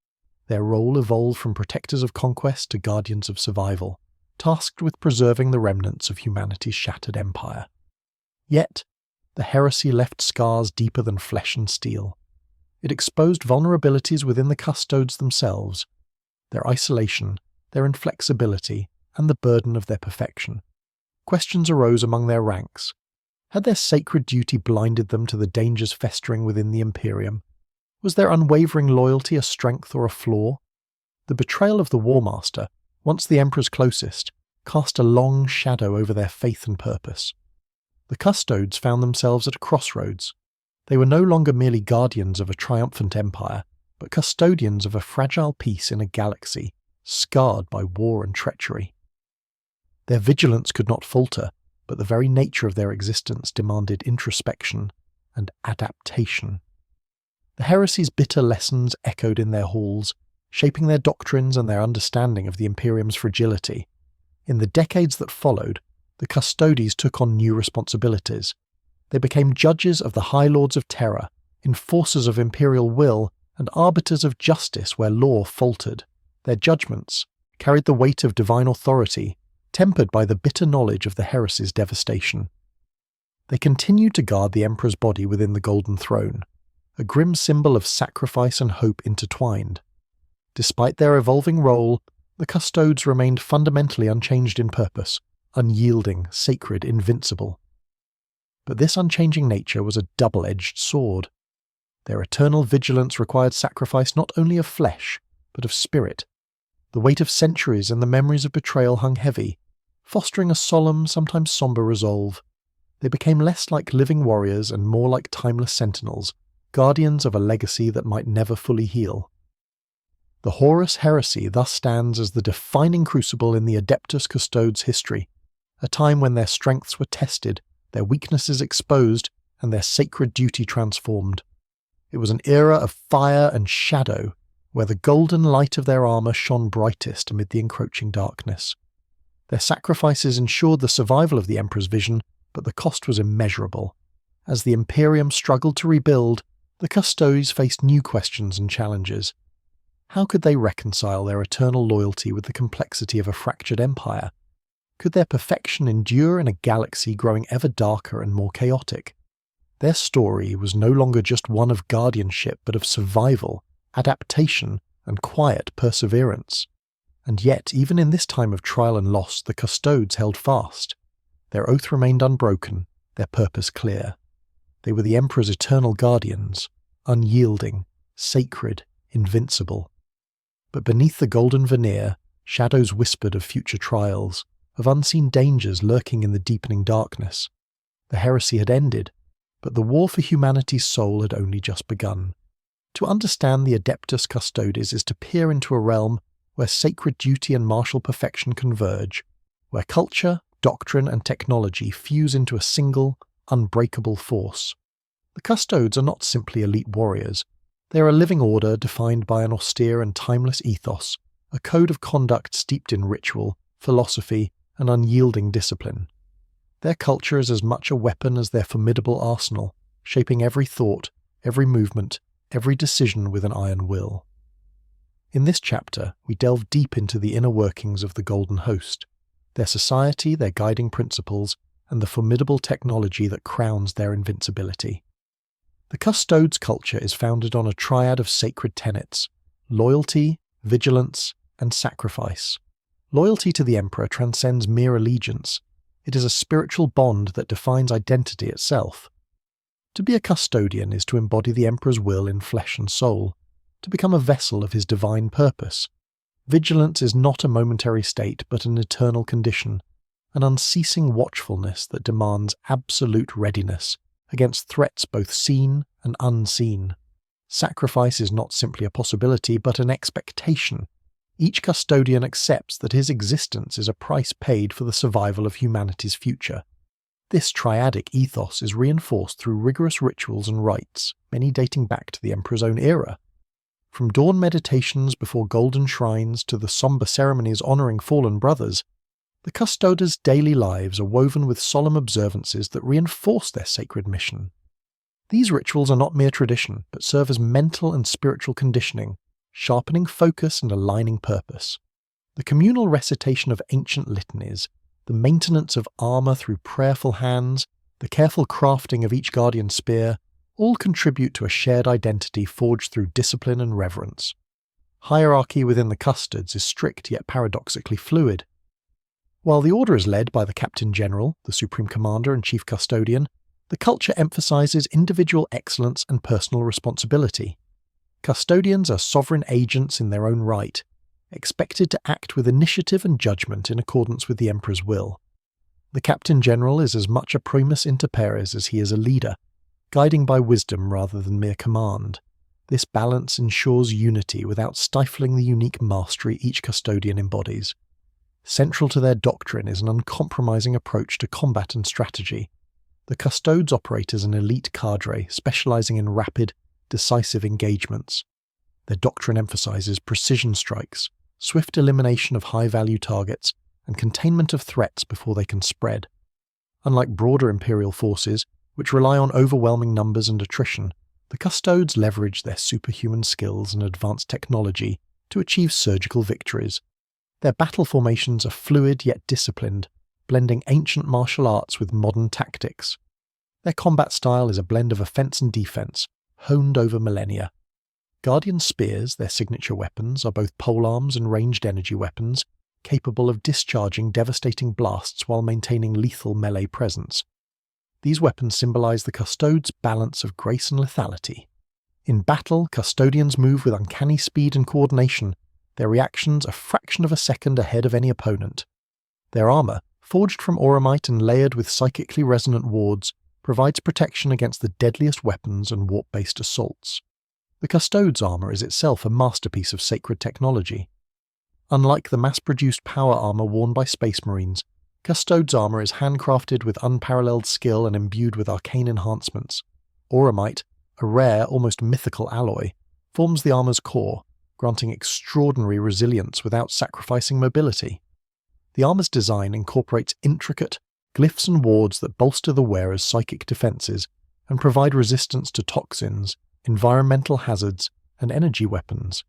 Their role evolved from protectors of conquest to guardians of survival, tasked with preserving the remnants of humanity's shattered empire. Yet, the heresy left scars deeper than flesh and steel. It exposed vulnerabilities within the Custodes themselves, their isolation, their inflexibility, and the burden of their perfection. Questions arose among their ranks. Had their sacred duty blinded them to the dangers festering within the Imperium? Was their unwavering loyalty a strength or a flaw? The betrayal of the War Master, once the Emperor's closest, cast a long shadow over their faith and purpose. The Custodes found themselves at a crossroads. They were no longer merely guardians of a triumphant empire, but custodians of a fragile peace in a galaxy, scarred by war and treachery. Their vigilance could not falter, but the very nature of their existence demanded introspection and adaptation. The heresy's bitter lessons echoed in their halls, shaping their doctrines and their understanding of the Imperium's fragility. In the decades that followed, the Custodes took on new responsibilities. They became judges of the High Lords of Terror, enforcers of imperial will, and arbiters of justice where law faltered. Their judgments carried the weight of divine authority, tempered by the bitter knowledge of the heresy's devastation. They continued to guard the Emperor's body within the Golden Throne, a grim symbol of sacrifice and hope intertwined. Despite their evolving role, the Custodes remained fundamentally unchanged in purpose, unyielding, sacred, invincible. But this unchanging nature was a double-edged sword. Their eternal vigilance required sacrifice not only of flesh, but of spirit. The weight of centuries and the memories of betrayal hung heavy, fostering a solemn, sometimes sombre resolve. They became less like living warriors and more like timeless sentinels, guardians of a legacy that might never fully heal. The Horus heresy thus stands as the defining crucible in the Adeptus Custodes' history, a time when their strengths were tested, their weaknesses exposed, and their sacred duty transformed. It was an era of fire and shadow, where the golden light of their armour shone brightest amid the encroaching darkness. Their sacrifices ensured the survival of the Emperor's vision, but the cost was immeasurable. As the Imperium struggled to rebuild, the Custodes faced new questions and challenges. How could they reconcile their eternal loyalty with the complexity of a fractured empire? Could their perfection endure in a galaxy growing ever darker and more chaotic? Their story was no longer just one of guardianship but of survival, adaptation, and quiet perseverance. And yet, even in this time of trial and loss, the Custodes held fast. Their oath remained unbroken, their purpose clear. They were the Emperor's eternal guardians, unyielding, sacred, invincible. But beneath the golden veneer, shadows whispered of future trials, of unseen dangers lurking in the deepening darkness. The heresy had ended, but the war for humanity's soul had only just begun. To understand the Adeptus Custodes is to peer into a realm where sacred duty and martial perfection converge, where culture, doctrine, and technology fuse into a single, unbreakable force. The Custodes are not simply elite warriors. They are a living order defined by an austere and timeless ethos, a code of conduct steeped in ritual, philosophy, and unyielding discipline. Their culture is as much a weapon as their formidable arsenal, shaping every thought, every movement, every decision with an iron will. In this chapter, we delve deep into the inner workings of the Golden Host, their society, their guiding principles, and the formidable technology that crowns their invincibility. The Custodes' culture is founded on a triad of sacred tenets: loyalty, vigilance, and sacrifice. Loyalty to the Emperor transcends mere allegiance. It is a spiritual bond that defines identity itself. To be a custodian is to embody the Emperor's will in flesh and soul, to become a vessel of his divine purpose. Vigilance is not a momentary state but an eternal condition, an unceasing watchfulness that demands absolute readiness against threats both seen and unseen. Sacrifice is not simply a possibility but an expectation. Each custodian accepts that his existence is a price paid for the survival of humanity's future. This triadic ethos is reinforced through rigorous rituals and rites, many dating back to the Emperor's own era. From dawn meditations before golden shrines to the somber ceremonies honouring fallen brothers, the Custodes' daily lives are woven with solemn observances that reinforce their sacred mission. These rituals are not mere tradition, but serve as mental and spiritual conditioning, sharpening focus and aligning purpose. The communal recitation of ancient litanies, the maintenance of armour through prayerful hands, the careful crafting of each guardian spear, all contribute to a shared identity forged through discipline and reverence. Hierarchy within the Custodes is strict yet paradoxically fluid. While the order is led by the Captain General, the Supreme Commander and Chief Custodian, the culture emphasises individual excellence and personal responsibility. Custodians are sovereign agents in their own right, expected to act with initiative and judgment in accordance with the Emperor's will. The Captain General is as much a primus inter pares as he is a leader, guiding by wisdom rather than mere command. This balance ensures unity without stifling the unique mastery each custodian embodies. Central to their doctrine is an uncompromising approach to combat and strategy. The Custodes operate as an elite cadre specialising in rapid, decisive engagements. Their doctrine emphasises precision strikes, swift elimination of high-value targets, and containment of threats before they can spread. Unlike broader Imperial forces, which rely on overwhelming numbers and attrition, the Custodes leverage their superhuman skills and advanced technology to achieve surgical victories. Their battle formations are fluid yet disciplined, blending ancient martial arts with modern tactics. Their combat style is a blend of offence and defence, honed over millennia. Guardian spears, their signature weapons, are both polearms and ranged energy weapons, capable of discharging devastating blasts while maintaining lethal melee presence. These weapons symbolise the Custodes' balance of grace and lethality. In battle, custodians move with uncanny speed and coordination, their reactions a fraction of a second ahead of any opponent. Their armour, forged from auramite and layered with psychically resonant wards, provides protection against the deadliest weapons and warp-based assaults. The Custodes' armour is itself a masterpiece of sacred technology. Unlike the mass-produced power armour worn by Space Marines, Custodes' armour is handcrafted with unparalleled skill and imbued with arcane enhancements. Auramite, a rare, almost mythical alloy, forms the armour's core, granting extraordinary resilience without sacrificing mobility. The armour's design incorporates intricate glyphs and wards that bolster the wearer's psychic defences and provide resistance to toxins, environmental hazards, and energy weapons.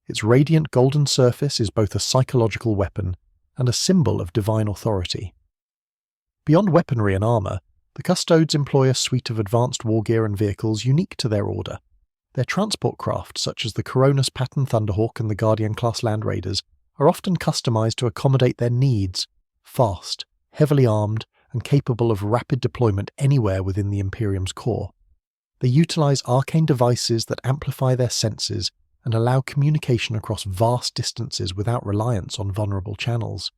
Its radiant golden surface is both a psychological weapon and a symbol of divine authority. Beyond weaponry and armour, the Custodes employ a suite of advanced war gear and vehicles unique to their order. Their transport craft, such as the Coronis Pattern Thunderhawk and the Guardian-class Land Raiders, are often customised to accommodate their needs, fast, heavily armed, and capable of rapid deployment anywhere within the Imperium's core. They utilise arcane devices that amplify their senses and allow communication across vast distances without reliance on vulnerable channels.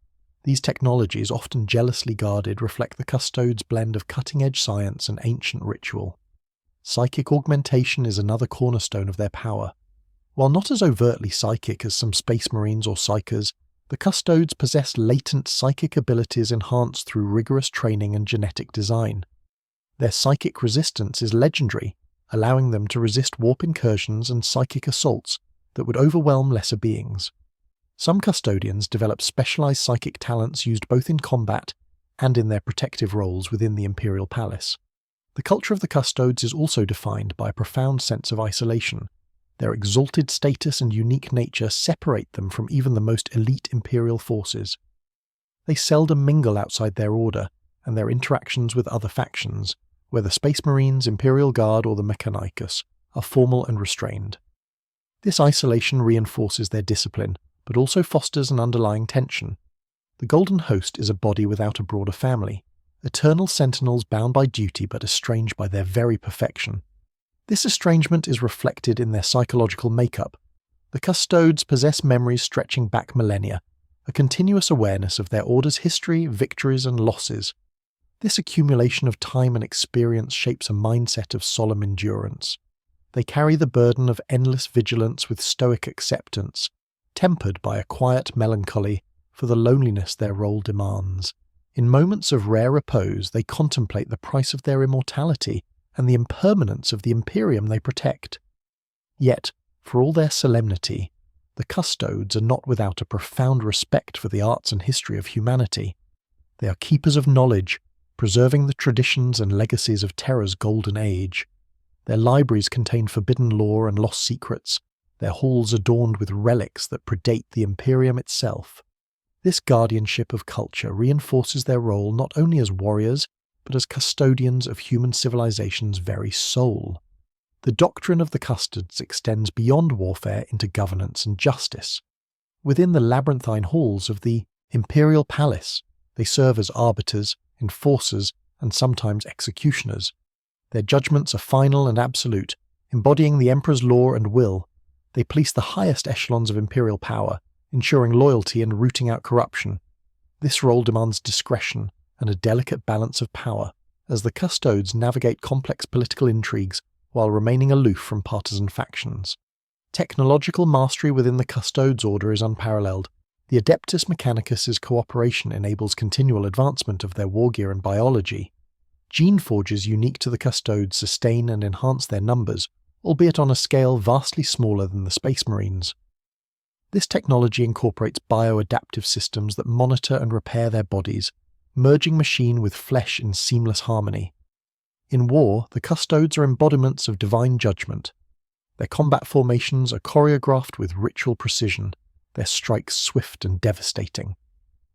These technologies, often jealously guarded, reflect the Custodes' blend of cutting-edge science and ancient ritual. Psychic augmentation is another cornerstone of their power. While not as overtly psychic as some Space Marines or Psykers, the Custodes possess latent psychic abilities enhanced through rigorous training and genetic design. Their psychic resistance is legendary, allowing them to resist warp incursions and psychic assaults that would overwhelm lesser beings. Some Custodians develop specialized psychic talents used both in combat and in their protective roles within the Imperial Palace. The culture of the Custodes is also defined by a profound sense of isolation. Their exalted status and unique nature separate them from even the most elite Imperial forces. They seldom mingle outside their order, and their interactions with other factions, whether Space Marines, Imperial Guard, or the Mechanicus, are formal and restrained. This isolation reinforces their discipline, but also fosters an underlying tension. The Golden Host is a body without a broader family, eternal sentinels bound by duty but estranged by their very perfection. This estrangement is reflected in their psychological makeup. The Custodes possess memories stretching back millennia, a continuous awareness of their order's history, victories, and losses. This accumulation of time and experience shapes a mindset of solemn endurance. They carry the burden of endless vigilance with stoic acceptance, tempered by a quiet melancholy for the loneliness their role demands. In moments of rare repose, they contemplate the price of their immortality and the impermanence of the Imperium they protect. Yet, for all their solemnity, the Custodes are not without a profound respect for the arts and history of humanity. They are keepers of knowledge, preserving the traditions and legacies of Terra's golden age. Their libraries contain forbidden lore and lost secrets, their halls adorned with relics that predate the Imperium itself. This guardianship of culture reinforces their role not only as warriors, but as custodians of human civilization's very soul. The doctrine of the Custodes extends beyond warfare into governance and justice. Within the labyrinthine halls of the Imperial Palace, they serve as arbiters, enforcers, and sometimes executioners. Their judgments are final and absolute, embodying the Emperor's law and will. They police the highest echelons of imperial power, ensuring loyalty and rooting out corruption. This role demands discretion and a delicate balance of power, as the Custodes navigate complex political intrigues while remaining aloof from partisan factions. Technological mastery within the Custodes order is unparalleled. The Adeptus Mechanicus' cooperation enables continual advancement of their wargear and biology. Gene forges unique to the Custodes sustain and enhance their numbers, albeit on a scale vastly smaller than the Space Marines. This technology incorporates bioadaptive systems that monitor and repair their bodies, merging machine with flesh in seamless harmony. In war, the Custodes are embodiments of divine judgment. Their combat formations are choreographed with ritual precision, their strikes swift and devastating.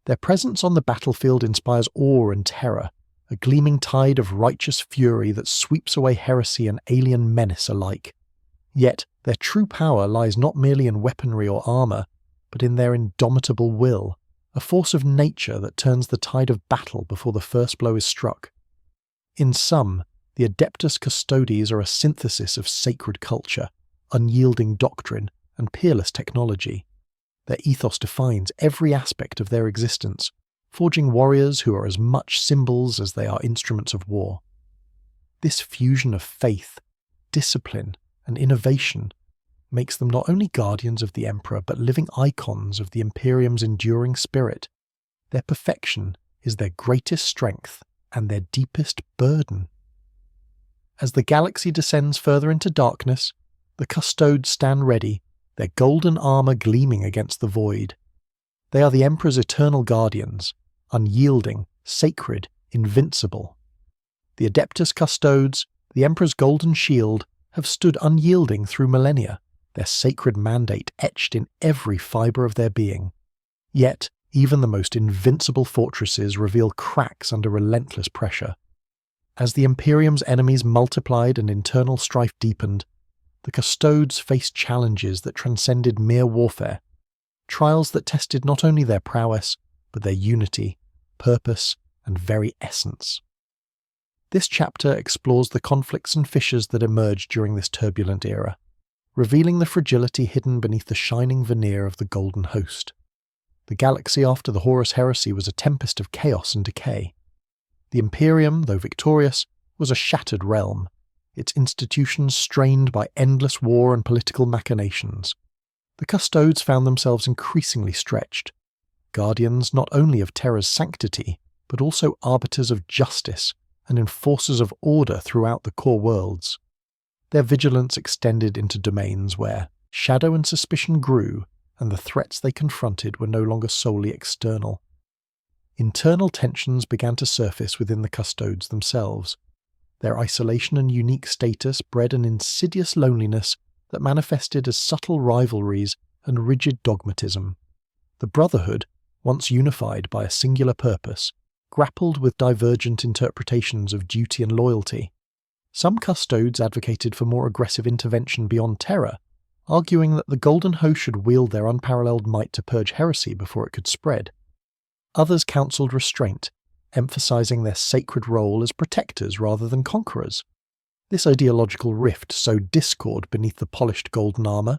Their presence on the battlefield inspires awe and terror, a gleaming tide of righteous fury that sweeps away heresy and alien menace alike. Yet, their true power lies not merely in weaponry or armour, but in their indomitable will, a force of nature that turns the tide of battle before the first blow is struck. In sum, the Adeptus Custodes are a synthesis of sacred culture, unyielding doctrine, and peerless technology. Their ethos defines every aspect of their existence, forging warriors who are as much symbols as they are instruments of war. This fusion of faith, discipline, and innovation makes them not only guardians of the Emperor but living icons of the Imperium's enduring spirit. Their perfection is their greatest strength and their deepest burden. As the galaxy descends further into darkness, the Custodes stand ready, their golden armour gleaming against the void. They are the Emperor's eternal guardians, unyielding, sacred, invincible. The Adeptus Custodes, the Emperor's golden shield, have stood unyielding through millennia, their sacred mandate etched in every fibre of their being. Yet, Even the most invincible fortresses reveal cracks under relentless pressure. As the Imperium's enemies multiplied and internal strife deepened, the Custodes faced challenges that transcended mere warfare, trials that tested not only their prowess, but their unity, purpose, and very essence. This chapter explores the conflicts and fissures that emerged during this turbulent era, revealing the fragility hidden beneath the shining veneer of the Golden Host. The galaxy after the Horus Heresy was a tempest of chaos and decay. The Imperium, though victorious, was a shattered realm, its institutions strained by endless war and political machinations. The Custodes found themselves increasingly stretched, guardians not only of Terra's sanctity, but also arbiters of justice and enforcers of order throughout the core worlds. Their vigilance extended into domains where shadow and suspicion grew, and the threats they confronted were no longer solely external. Internal tensions began to surface within the Custodes themselves. Their isolation and unique status bred an insidious loneliness that manifested as subtle rivalries and rigid dogmatism. The Brotherhood, once unified by a singular purpose, grappled with divergent interpretations of duty and loyalty. Some Custodes advocated for more aggressive intervention beyond Terra, arguing that the Golden Host should wield their unparalleled might to purge heresy before it could spread. Others counselled restraint, emphasizing their sacred role as protectors rather than conquerors. This ideological rift sowed discord beneath the polished golden armour.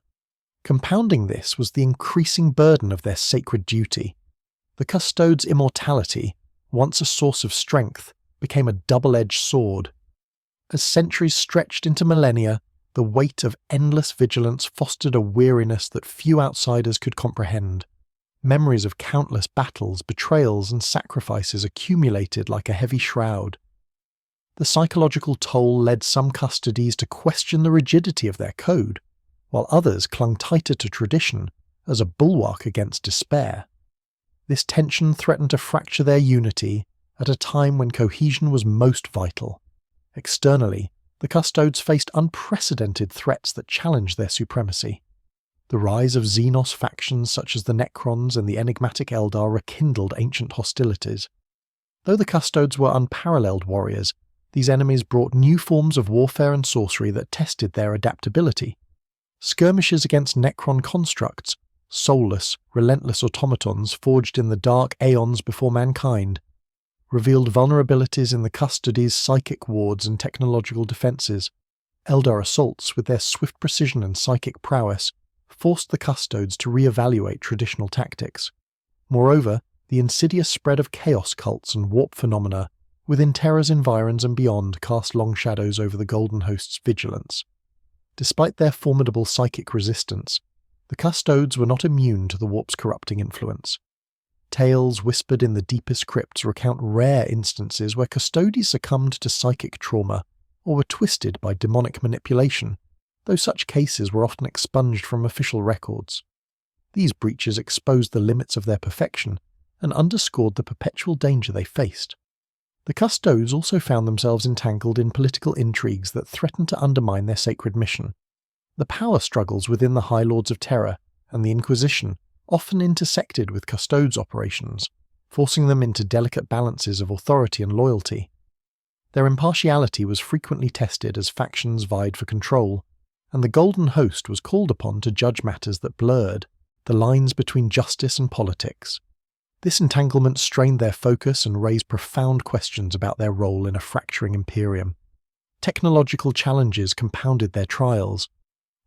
Compounding this was the increasing burden of their sacred duty. The Custodes' immortality, once a source of strength, became a double-edged sword. As centuries stretched into millennia, the weight of endless vigilance fostered a weariness that few outsiders could comprehend. Memories of countless battles, betrayals, and sacrifices accumulated like a heavy shroud. The psychological toll led some custodies to question the rigidity of their code, while others clung tighter to tradition as a bulwark against despair. This tension threatened to fracture their unity at a time when cohesion was most vital. Externally, the Custodes faced unprecedented threats that challenged their supremacy. The rise of Xenos factions such as the Necrons and the enigmatic Eldar rekindled ancient hostilities. Though the Custodes were unparalleled warriors, these enemies brought new forms of warfare and sorcery that tested their adaptability. Skirmishes against Necron constructs, soulless, relentless automatons forged in the dark aeons before mankind, revealed vulnerabilities in the Custodes' psychic wards and technological defences. Eldar assaults, with their swift precision and psychic prowess, forced the Custodes to re-evaluate traditional tactics. Moreover, the insidious spread of chaos cults and warp phenomena within Terra's environs and beyond cast long shadows over the Golden Host's vigilance. Despite their formidable psychic resistance, the Custodes were not immune to the warp's corrupting influence. Tales whispered in the deepest crypts recount rare instances where Custodes succumbed to psychic trauma or were twisted by demonic manipulation, though such cases were often expunged from official records. These breaches exposed the limits of their perfection and underscored the perpetual danger they faced. The Custodes also found themselves entangled in political intrigues that threatened to undermine their sacred mission. The power struggles within the High Lords of Terra and the Inquisition often intersected with Custodes' operations, forcing them into delicate balances of authority and loyalty. Their impartiality was frequently tested as factions vied for control, and the Golden Host was called upon to judge matters that blurred the lines between justice and politics. This entanglement strained their focus and raised profound questions about their role in a fracturing Imperium. Technological challenges compounded their trials.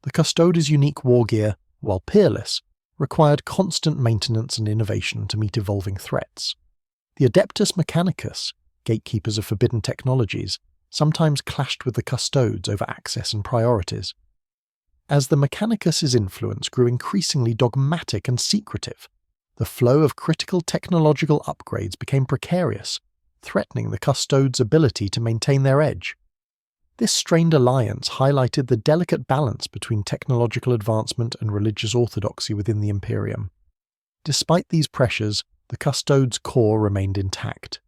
The Custodes' unique war gear, while peerless, required constant maintenance and innovation to meet evolving threats. The Adeptus Mechanicus, gatekeepers of forbidden technologies, sometimes clashed with the Custodes over access and priorities. As the Mechanicus' influence grew increasingly dogmatic and secretive, the flow of critical technological upgrades became precarious, threatening the Custodes' ability to maintain their edge. This strained alliance highlighted the delicate balance between technological advancement and religious orthodoxy within the Imperium. Despite these pressures, the Custodes' core remained intact.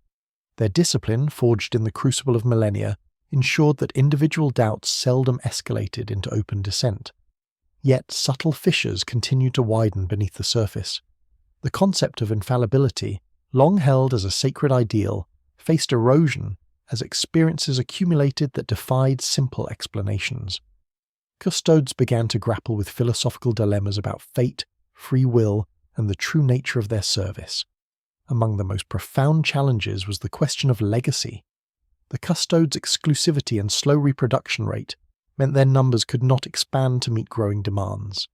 Their discipline, forged in the crucible of millennia, ensured that individual doubts seldom escalated into open dissent. Yet subtle fissures continued to widen beneath the surface. The concept of infallibility, long held as a sacred ideal, faced erosion as experiences accumulated that defied simple explanations. Custodes began to grapple with philosophical dilemmas about fate, free will, and the true nature of their service. Among the most profound challenges was the question of legacy. The custodes' exclusivity and slow reproduction rate meant their numbers could not expand to meet growing demands.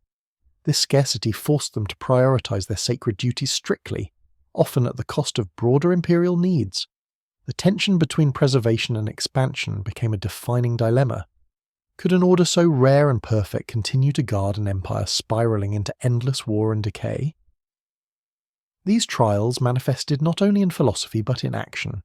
This scarcity forced them to prioritize their sacred duties strictly, often at the cost of broader imperial needs. The tension between preservation and expansion became a defining dilemma. Could an order so rare and perfect continue to guard an empire spiraling into endless war and decay? These trials manifested not only in philosophy but in action.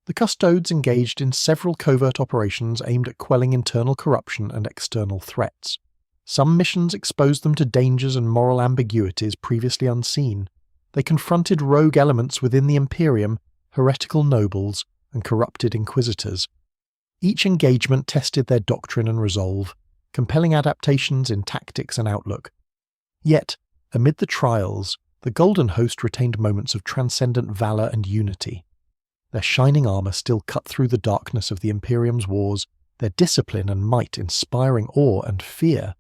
The custodes engaged in several covert operations aimed at quelling internal corruption and external threats. Some missions exposed them to dangers and moral ambiguities previously unseen. They confronted rogue elements within the Imperium, heretical nobles, and corrupted inquisitors. Each engagement tested their doctrine and resolve, compelling adaptations in tactics and outlook. Yet, amid the trials, the Golden Host retained moments of transcendent valor and unity. Their shining armor still cut through the darkness of the Imperium's wars, their discipline and might inspiring awe and fear.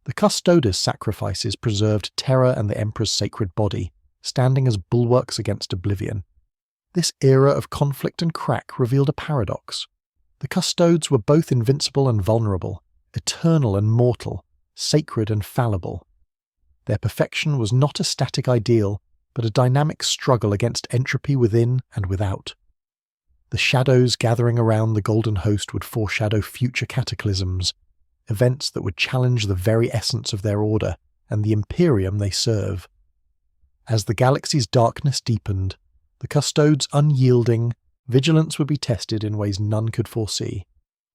The Custodes' sacrifices preserved Terra and the Emperor's sacred body, standing as bulwarks against oblivion. This era of conflict and crack revealed a paradox. The Custodes were both invincible and vulnerable, eternal and mortal, sacred and fallible. Their perfection was not a static ideal, but a dynamic struggle against entropy within and without. The shadows gathering around the Golden Host would foreshadow future cataclysms, events that would challenge the very essence of their order and the Imperium they serve. As the galaxy's darkness deepened, the Custodes' unyielding vigilance would be tested in ways none could foresee.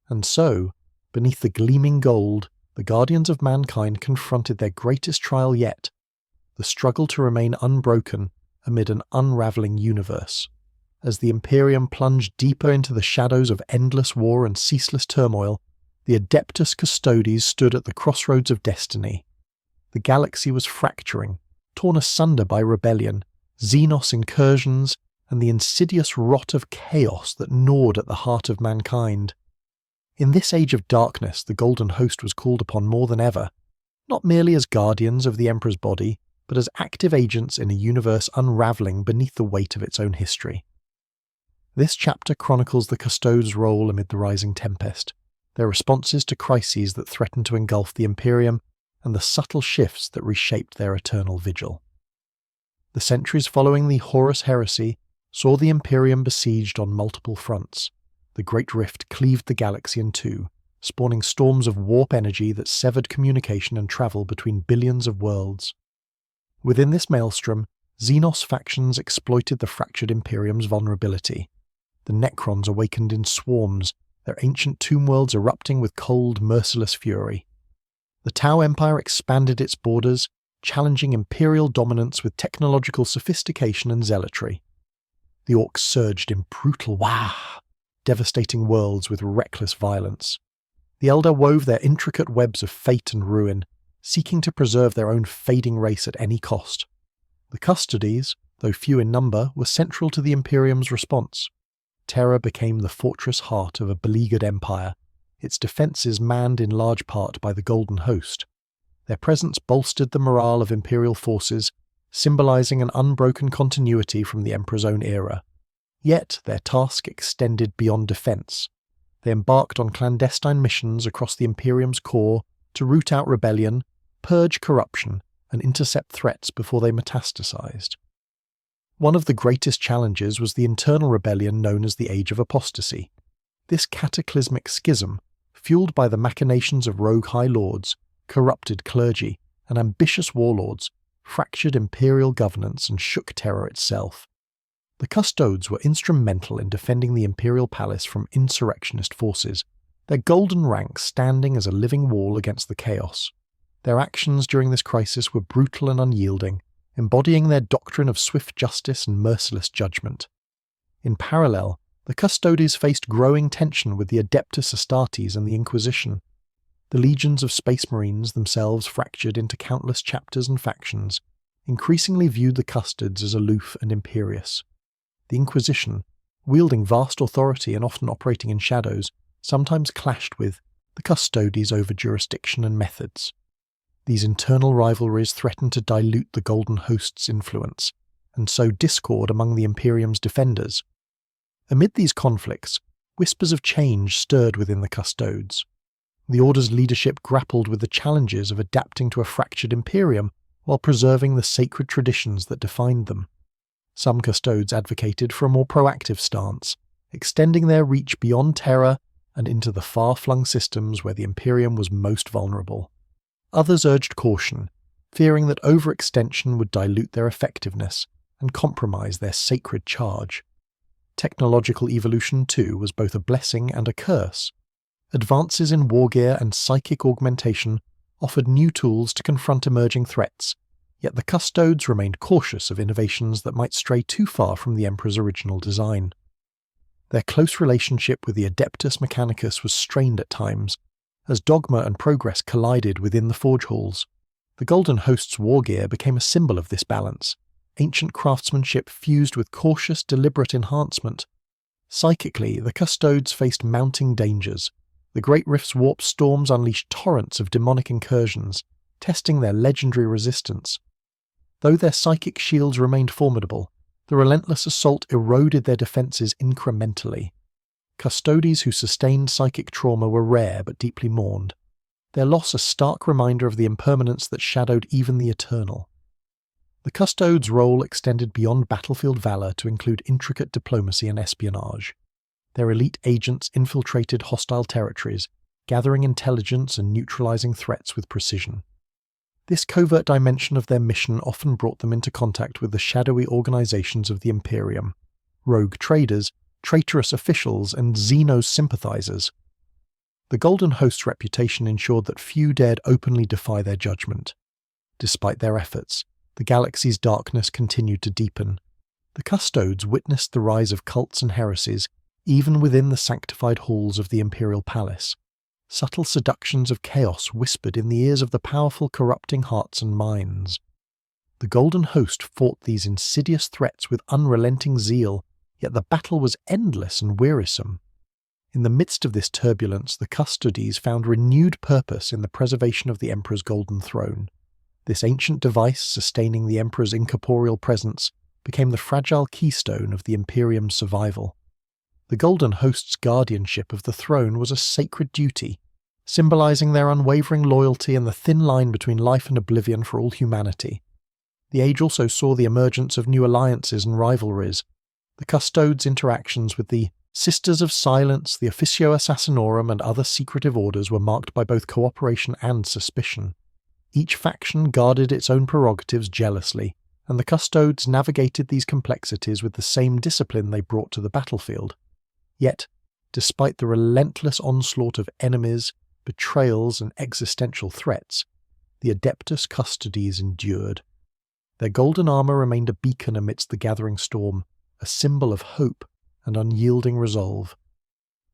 And so, beneath the gleaming gold, the Guardians of Mankind confronted their greatest trial yet, the struggle to remain unbroken amid an unraveling universe. As the Imperium plunged deeper into the shadows of endless war and ceaseless turmoil, the Adeptus Custodes stood at the crossroads of destiny. The galaxy was fracturing, torn asunder by rebellion, Xenos incursions, and the insidious rot of chaos that gnawed at the heart of mankind. In this age of darkness, the Golden Host was called upon more than ever, not merely as guardians of the Emperor's body, but as active agents in a universe unraveling beneath the weight of its own history. This chapter chronicles the Custodes' role amid the rising tempest, their responses to crises that threatened to engulf the Imperium, and the subtle shifts that reshaped their eternal vigil. The centuries following the Horus Heresy saw the Imperium besieged on multiple fronts. The Great Rift cleaved the galaxy in two, spawning storms of warp energy that severed communication and travel between billions of worlds. Within this maelstrom, Xenos factions exploited the fractured Imperium's vulnerability. The Necrons awakened in swarms, their ancient tomb worlds erupting with cold, merciless fury. The Tau Empire expanded its borders, challenging Imperial dominance with technological sophistication and zealotry. The Orcs surged in brutal devastating worlds with reckless violence. The Eldar wove their intricate webs of fate and ruin, seeking to preserve their own fading race at any cost. The Custodes, though few in number, were central to the Imperium's response. Terra became the fortress heart of a beleaguered empire, its defences manned in large part by the Golden Host. Their presence bolstered the morale of Imperial forces, symbolising an unbroken continuity from the Emperor's own era. Yet their task extended beyond defence. They embarked on clandestine missions across the Imperium's core to root out rebellion, purge corruption, and intercept threats before they metastasized. One of the greatest challenges was the internal rebellion known as the Age of Apostasy. This cataclysmic schism, fueled by the machinations of rogue high lords, corrupted clergy, and ambitious warlords, fractured imperial governance and shook Terra itself. The Custodes were instrumental in defending the imperial palace from insurrectionist forces, their golden ranks standing as a living wall against the chaos. Their actions during this crisis were brutal and unyielding, embodying their doctrine of swift justice and merciless judgment. In parallel, the Custodes faced growing tension with the Adeptus Astartes and the Inquisition. The legions of Space Marines themselves fractured into countless chapters and factions, increasingly viewed the custodes as aloof and imperious. The Inquisition, wielding vast authority and often operating in shadows, sometimes clashed with the custodes over jurisdiction and methods. These internal rivalries threatened to dilute the Golden Host's influence, and sow discord among the Imperium's defenders. Amid these conflicts, whispers of change stirred within the custodes. The Order's leadership grappled with the challenges of adapting to a fractured Imperium while preserving the sacred traditions that defined them. Some custodes advocated for a more proactive stance, extending their reach beyond terror and into the far-flung systems where the Imperium was most vulnerable. Others urged caution, fearing that overextension would dilute their effectiveness and compromise their sacred charge. Technological evolution, too, was both a blessing and a curse. Advances in wargear and psychic augmentation offered new tools to confront emerging threats, yet the custodes remained cautious of innovations that might stray too far from the Emperor's original design. Their close relationship with the Adeptus Mechanicus was strained at times, as dogma and progress collided within the forge halls. The Golden Host's wargear became a symbol of this balance, ancient craftsmanship fused with cautious, deliberate enhancement. Psychically, the custodes faced mounting dangers. The Great Rift's warp storms unleashed torrents of demonic incursions, testing their legendary resistance. Though their psychic shields remained formidable, the relentless assault eroded their defences incrementally. Custodes who sustained psychic trauma were rare but deeply mourned, their loss a stark reminder of the impermanence that shadowed even the eternal. The custodes' role extended beyond battlefield valor to include intricate diplomacy and espionage. Their elite agents infiltrated hostile territories, gathering intelligence and neutralizing threats with precision. This covert dimension of their mission often brought them into contact with the shadowy organizations of the Imperium, rogue traders, traitorous officials, and Xenos sympathizers. The Golden Host's reputation ensured that few dared openly defy their judgment. Despite their efforts, the galaxy's darkness continued to deepen. The custodes witnessed the rise of cults and heresies, even within the sanctified halls of the Imperial Palace. Subtle seductions of chaos whispered in the ears of the powerful, corrupting hearts and minds. The Golden Host fought these insidious threats with unrelenting zeal, yet the battle was endless and wearisome. In the midst of this turbulence, the custodes found renewed purpose in the preservation of the Emperor's golden throne. This ancient device, sustaining the Emperor's incorporeal presence, became the fragile keystone of the Imperium's survival. The Golden Host's guardianship of the throne was a sacred duty, symbolizing their unwavering loyalty and the thin line between life and oblivion for all humanity. The age also saw the emergence of new alliances and rivalries. The custodes' interactions with the Sisters of Silence, the Officio Assassinorum, and other secretive orders were marked by both cooperation and suspicion. Each faction guarded its own prerogatives jealously, and the custodes navigated these complexities with the same discipline they brought to the battlefield. Yet, despite the relentless onslaught of enemies, betrayals, and existential threats, the Adeptus Custodes endured. Their golden armour remained a beacon amidst the gathering storm, a symbol of hope and unyielding resolve.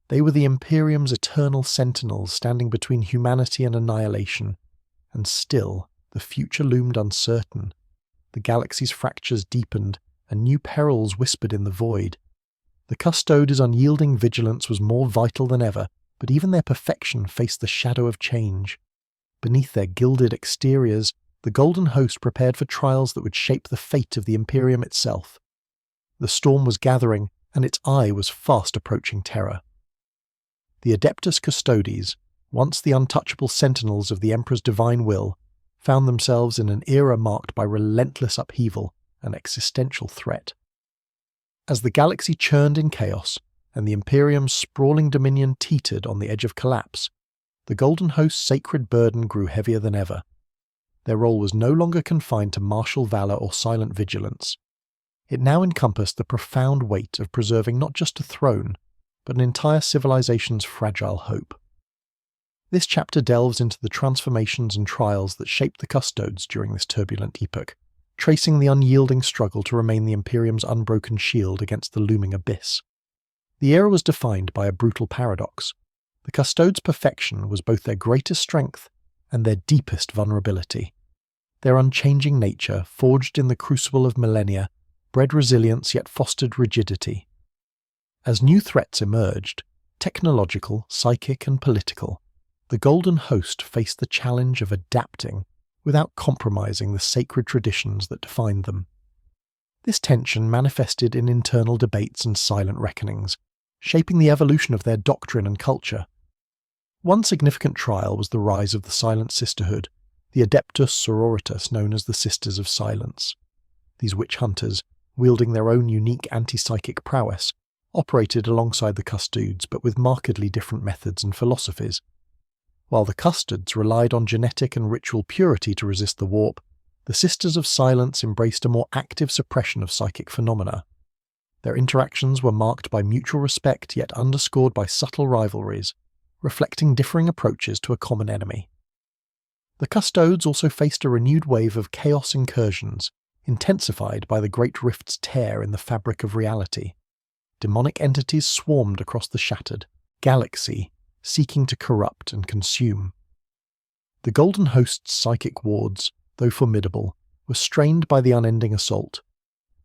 They were the Imperium's eternal sentinels standing between humanity and annihilation, and still the future loomed uncertain. The galaxy's fractures deepened, and new perils whispered in the void. The custodes' unyielding vigilance was more vital than ever, but even their perfection faced the shadow of change. Beneath their gilded exteriors, the Golden Host prepared for trials that would shape the fate of the Imperium itself. The storm was gathering, and its eye was fast approaching terror. The Adeptus Custodes, once the untouchable sentinels of the Emperor's divine will, found themselves in an era marked by relentless upheaval and existential threat. As the galaxy churned in chaos, and the Imperium's sprawling dominion teetered on the edge of collapse, the Golden Host's sacred burden grew heavier than ever. Their role was no longer confined to martial valor or silent vigilance. It now encompassed the profound weight of preserving not just a throne, but an entire civilization's fragile hope. This chapter delves into the transformations and trials that shaped the custodes during this turbulent epoch, tracing the unyielding struggle to remain the Imperium's unbroken shield against the looming abyss. The era was defined by a brutal paradox. The custodes' perfection was both their greatest strength and their deepest vulnerability. Their unchanging nature, forged in the crucible of millennia, bred resilience yet fostered rigidity. As new threats emerged, technological, psychic, and political, the Golden Host faced the challenge of adapting without compromising the sacred traditions that defined them. This tension manifested in internal debates and silent reckonings, shaping the evolution of their doctrine and culture. One significant trial was the rise of the Silent Sisterhood, the Adeptus Sororitas known as the Sisters of Silence. These witch hunters, wielding their own unique anti-psychic prowess, operated alongside the Custodes but with markedly different methods and philosophies. While the Custodes relied on genetic and ritual purity to resist the warp, the Sisters of Silence embraced a more active suppression of psychic phenomena. Their interactions were marked by mutual respect yet underscored by subtle rivalries, reflecting differing approaches to a common enemy. The Custodes also faced a renewed wave of chaos incursions, intensified by the Great Rift's tear in the fabric of reality. Demonic entities swarmed across the shattered galaxy, seeking to corrupt and consume. The Golden Host's psychic wards, though formidable, were strained by the unending assault.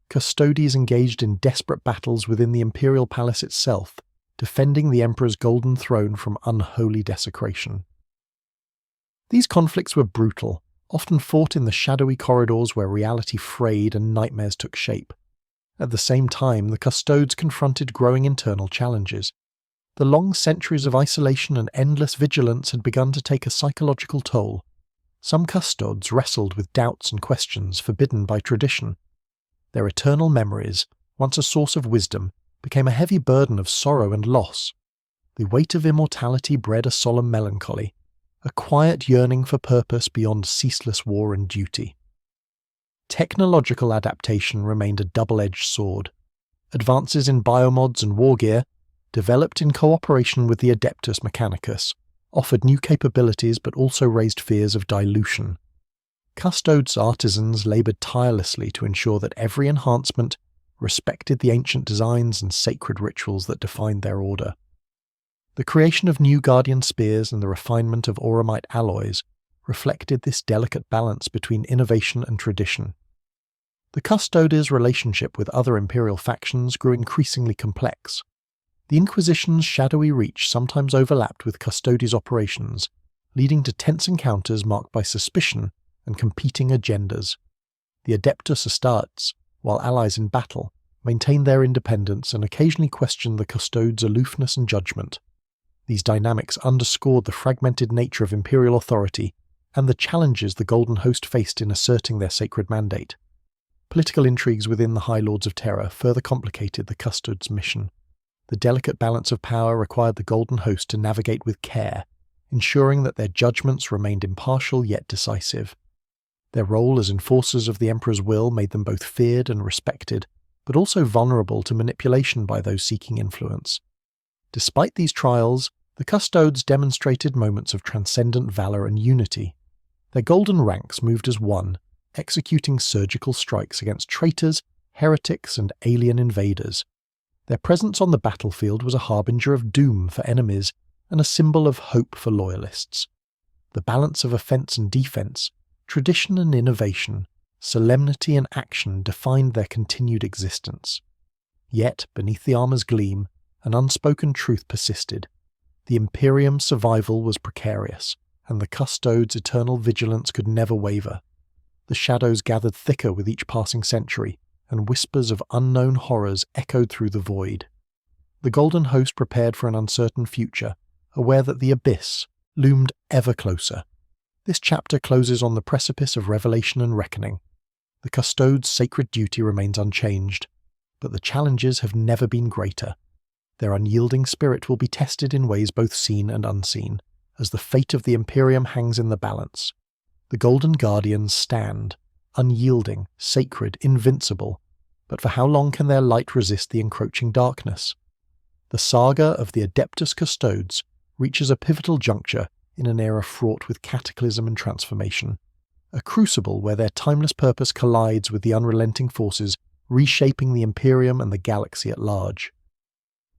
Custodes engaged in desperate battles within the Imperial Palace itself, defending the Emperor's golden throne from unholy desecration. These conflicts were brutal, often fought in the shadowy corridors where reality frayed and nightmares took shape. At the same time, the Custodes confronted growing internal challenges. The long centuries of isolation and endless vigilance had begun to take a psychological toll. Some Custodes wrestled with doubts and questions forbidden by tradition. Their eternal memories, once a source of wisdom, became a heavy burden of sorrow and loss. The weight of immortality bred a solemn melancholy, a quiet yearning for purpose beyond ceaseless war and duty. Technological adaptation remained a double-edged sword. Advances in biomods and war gear, developed in cooperation with the Adeptus Mechanicus, offered new capabilities but also raised fears of dilution. Custodes artisans laboured tirelessly to ensure that every enhancement respected the ancient designs and sacred rituals that defined their order. The creation of new guardian spears and the refinement of auramite alloys reflected this delicate balance between innovation and tradition. The Custodes' relationship with other imperial factions grew increasingly complex. The Inquisition's shadowy reach sometimes overlapped with Custodes' operations, leading to tense encounters marked by suspicion and competing agendas. The Adeptus Astartes, while allies in battle, maintained their independence and occasionally questioned the Custodes' aloofness and judgment. These dynamics underscored the fragmented nature of imperial authority and the challenges the Golden Host faced in asserting their sacred mandate. Political intrigues within the High Lords of Terror further complicated the Custodes' mission. The delicate balance of power required the Golden Host to navigate with care, ensuring that their judgments remained impartial yet decisive. Their role as enforcers of the Emperor's will made them both feared and respected, but also vulnerable to manipulation by those seeking influence. Despite these trials, the Custodes demonstrated moments of transcendent valor and unity. Their golden ranks moved as one, executing surgical strikes against traitors, heretics, and alien invaders. Their presence on the battlefield was a harbinger of doom for enemies and a symbol of hope for loyalists. The balance of offense and defense, tradition and innovation, solemnity and action defined their continued existence. Yet, beneath the armor's gleam, an unspoken truth persisted. The Imperium's survival was precarious, and the Custodes' eternal vigilance could never waver. The shadows gathered thicker with each passing century, and whispers of unknown horrors echoed through the void. The Golden Host prepared for an uncertain future, aware that the abyss loomed ever closer. This chapter closes on the precipice of revelation and reckoning. The Custodes' sacred duty remains unchanged, but the challenges have never been greater. Their unyielding spirit will be tested in ways both seen and unseen, as the fate of the Imperium hangs in the balance. The Golden Guardians stand, unyielding, sacred, invincible, but for how long can their light resist the encroaching darkness? The saga of the Adeptus Custodes reaches a pivotal juncture in an era fraught with cataclysm and transformation, a crucible where their timeless purpose collides with the unrelenting forces reshaping the Imperium and the galaxy at large.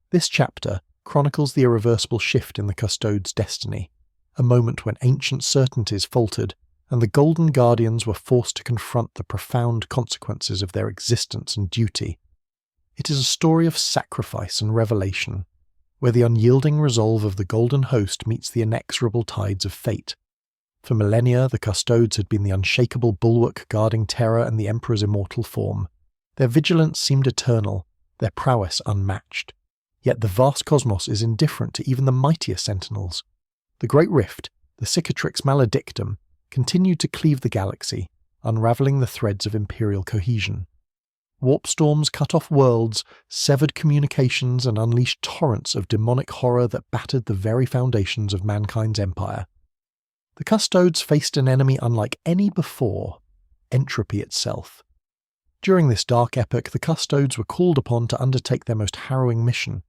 This chapter chronicles the irreversible shift in the Custodes' destiny, a moment when ancient certainties faltered and the Golden Guardians were forced to confront the profound consequences of their existence and duty. It is a story of sacrifice and revelation, where the unyielding resolve of the Golden Host meets the inexorable tides of fate. For millennia, the Custodes had been the unshakable bulwark guarding Terra and the Emperor's immortal form. Their vigilance seemed eternal, their prowess unmatched. Yet the vast cosmos is indifferent to even the mightier sentinels. The Great Rift, the Cicatrix Maledictum, continued to cleave the galaxy, unravelling the threads of Imperial cohesion. Warp storms cut off worlds, severed communications, and unleashed torrents of demonic horror that battered the very foundations of mankind's empire. The Custodes faced an enemy unlike any before, entropy itself. During this dark epoch, the Custodes were called upon to undertake their most harrowing mission,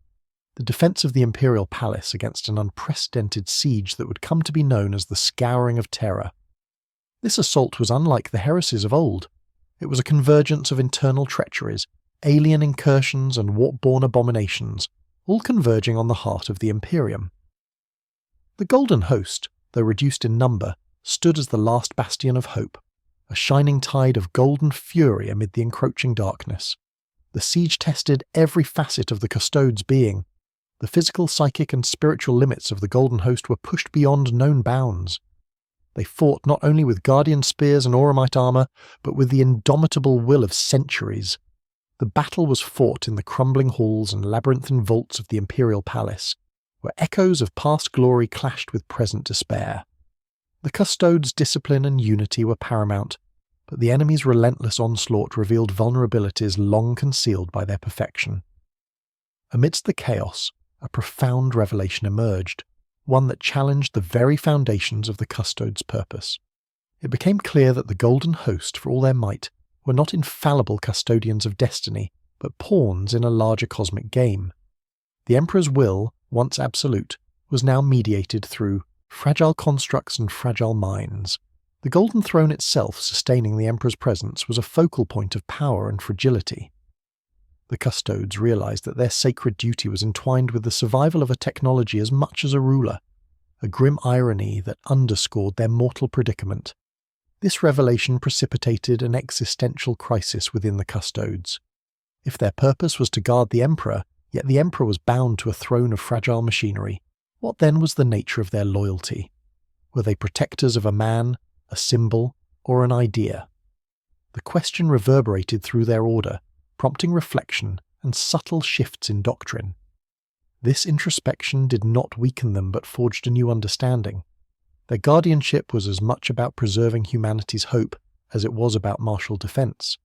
the defence of the Imperial Palace against an unprecedented siege that would come to be known as the Scouring of Terra. This assault was unlike the heresies of old. It was a convergence of internal treacheries, alien incursions and warp-born abominations, all converging on the heart of the Imperium. The Golden Host, though reduced in number, stood as the last bastion of hope, a shining tide of golden fury amid the encroaching darkness. The siege tested every facet of the Custodes' being. The physical, psychic, and spiritual limits of the Golden Host were pushed beyond known bounds. They fought not only with guardian spears and auramite armour, but with the indomitable will of centuries. The battle was fought in the crumbling halls and labyrinthine vaults of the Imperial Palace, where echoes of past glory clashed with present despair. The Custodes' discipline and unity were paramount, but the enemy's relentless onslaught revealed vulnerabilities long concealed by their perfection. Amidst the chaos, a profound revelation emerged, one that challenged the very foundations of the Custodes' purpose. It became clear that the Golden Host, for all their might, were not infallible custodians of destiny, but pawns in a larger cosmic game. The Emperor's will, once absolute, was now mediated through fragile constructs and fragile minds. The Golden Throne itself, sustaining the Emperor's presence, was a focal point of power and fragility. The Custodes realized that their sacred duty was entwined with the survival of a technology as much as a ruler, a grim irony that underscored their mortal predicament. This revelation precipitated an existential crisis within the Custodes. If their purpose was to guard the Emperor, yet the Emperor was bound to a throne of fragile machinery, what then was the nature of their loyalty? Were they protectors of a man, a symbol, or an idea? The question reverberated through their order, prompting reflection and subtle shifts in doctrine. This introspection did not weaken them but forged a new understanding. Their guardianship was as much about preserving humanity's hope as it was about martial defence.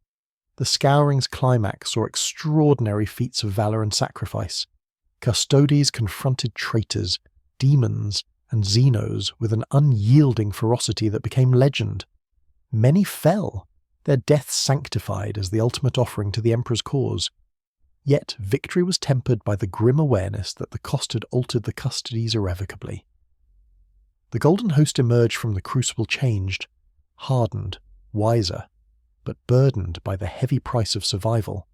The Scouring's climax saw extraordinary feats of valour and sacrifice. Custodes confronted traitors, demons, and Xenos with an unyielding ferocity that became legend. Many fell, their deaths sanctified as the ultimate offering to the Emperor's cause. Yet victory was tempered by the grim awareness that the cost had altered the Custodes irrevocably. The Golden Host emerged from the crucible changed, hardened, wiser, but burdened by the heavy price of survival.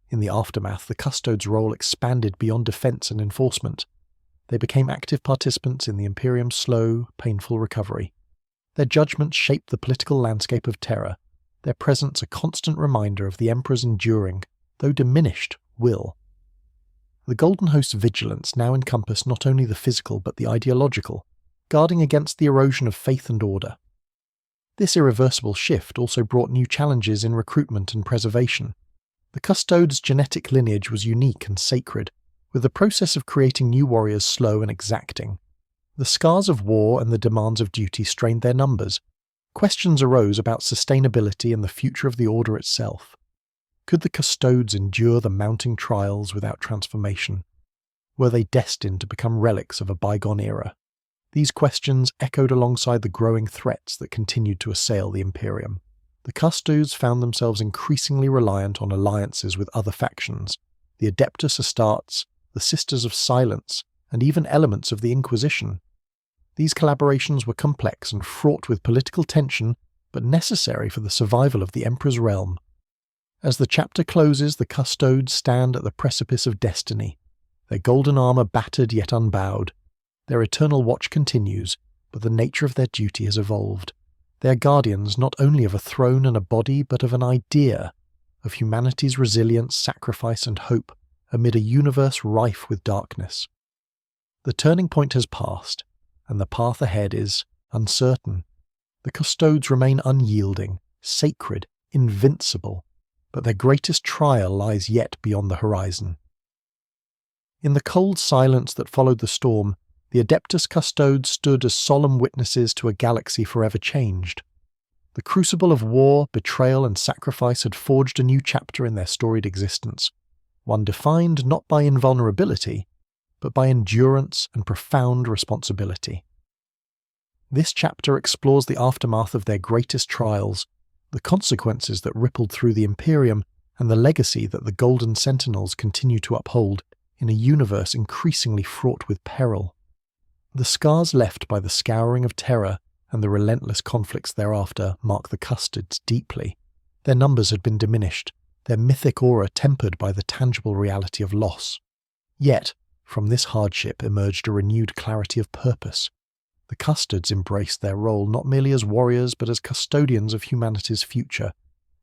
In the aftermath, the Custodes' role expanded beyond defence and enforcement. They became active participants in the Imperium's slow, painful recovery. Their judgments shaped the political landscape of Terra, their presence a constant reminder of the Emperor's enduring, though diminished, will. The Golden Host's vigilance now encompassed not only the physical but the ideological, guarding against the erosion of faith and order. This irreversible shift also brought new challenges in recruitment and preservation. The Custodes' genetic lineage was unique and sacred, with the process of creating new warriors slow and exacting. The scars of war and the demands of duty strained their numbers. Questions arose about sustainability and the future of the Order itself. Could the Custodes endure the mounting trials without transformation? Were they destined to become relics of a bygone era? These questions echoed alongside the growing threats that continued to assail the Imperium. The Custodes found themselves increasingly reliant on alliances with other factions, the Adeptus Astartes, the Sisters of Silence, and even elements of the Inquisition. These collaborations were complex and fraught with political tension, but necessary for the survival of the Emperor's realm. As the chapter closes, the Custodes stand at the precipice of destiny, their golden armour battered yet unbowed. Their eternal watch continues, but the nature of their duty has evolved. They are guardians not only of a throne and a body, but of an idea, of humanity's resilience, sacrifice, and hope amid a universe rife with darkness. The turning point has passed, and the path ahead is uncertain. The custodes remain unyielding, sacred, invincible, but their greatest trial lies yet beyond the horizon. In the cold silence that followed the storm, the Adeptus Custodes stood as solemn witnesses to a galaxy forever changed. The crucible of war, betrayal, and sacrifice had forged a new chapter in their storied existence, one defined not by invulnerability, but by endurance and profound responsibility. This chapter explores the aftermath of their greatest trials, the consequences that rippled through the Imperium, and the legacy that the Golden Sentinels continue to uphold in a universe increasingly fraught with peril. The scars left by the scouring of terror and the relentless conflicts thereafter mark the Custodes deeply. Their numbers had been diminished, their mythic aura tempered by the tangible reality of loss. Yet, from this hardship emerged a renewed clarity of purpose. The Custodes embraced their role not merely as warriors but as custodians of humanity's future,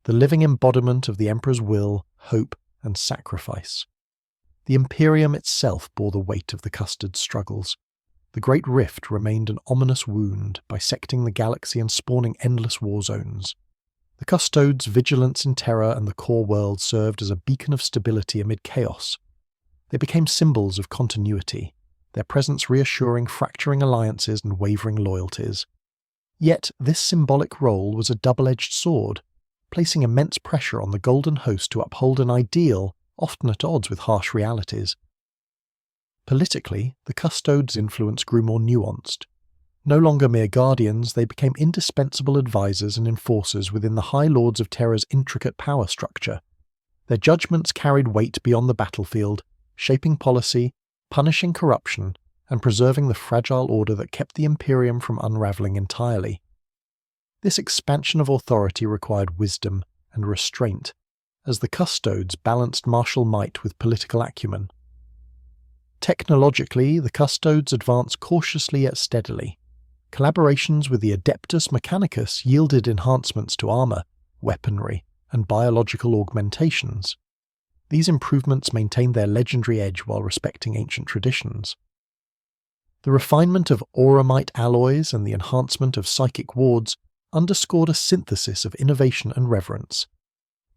the living embodiment of the Emperor's will, hope, and sacrifice. The Imperium itself bore the weight of the Custodes' struggles. The Great Rift remained an ominous wound, bisecting the galaxy and spawning endless war zones. The Custodes' vigilance in terror and the core world served as a beacon of stability amid chaos. They became symbols of continuity, their presence reassuring fracturing alliances and wavering loyalties. Yet this symbolic role was a double-edged sword, placing immense pressure on the Golden Host to uphold an ideal often at odds with harsh realities. Politically, the Custodes' influence grew more nuanced. No longer mere guardians, they became indispensable advisors and enforcers within the High Lords of Terror's intricate power structure. Their judgments carried weight beyond the battlefield, shaping policy, punishing corruption, and preserving the fragile order that kept the Imperium from unraveling entirely. This expansion of authority required wisdom and restraint, as the Custodes balanced martial might with political acumen. Technologically, the Custodes advanced cautiously yet steadily. Collaborations with the Adeptus Mechanicus yielded enhancements to armor, weaponry, and biological augmentations. These improvements maintained their legendary edge while respecting ancient traditions. The refinement of auramite alloys and the enhancement of psychic wards underscored a synthesis of innovation and reverence.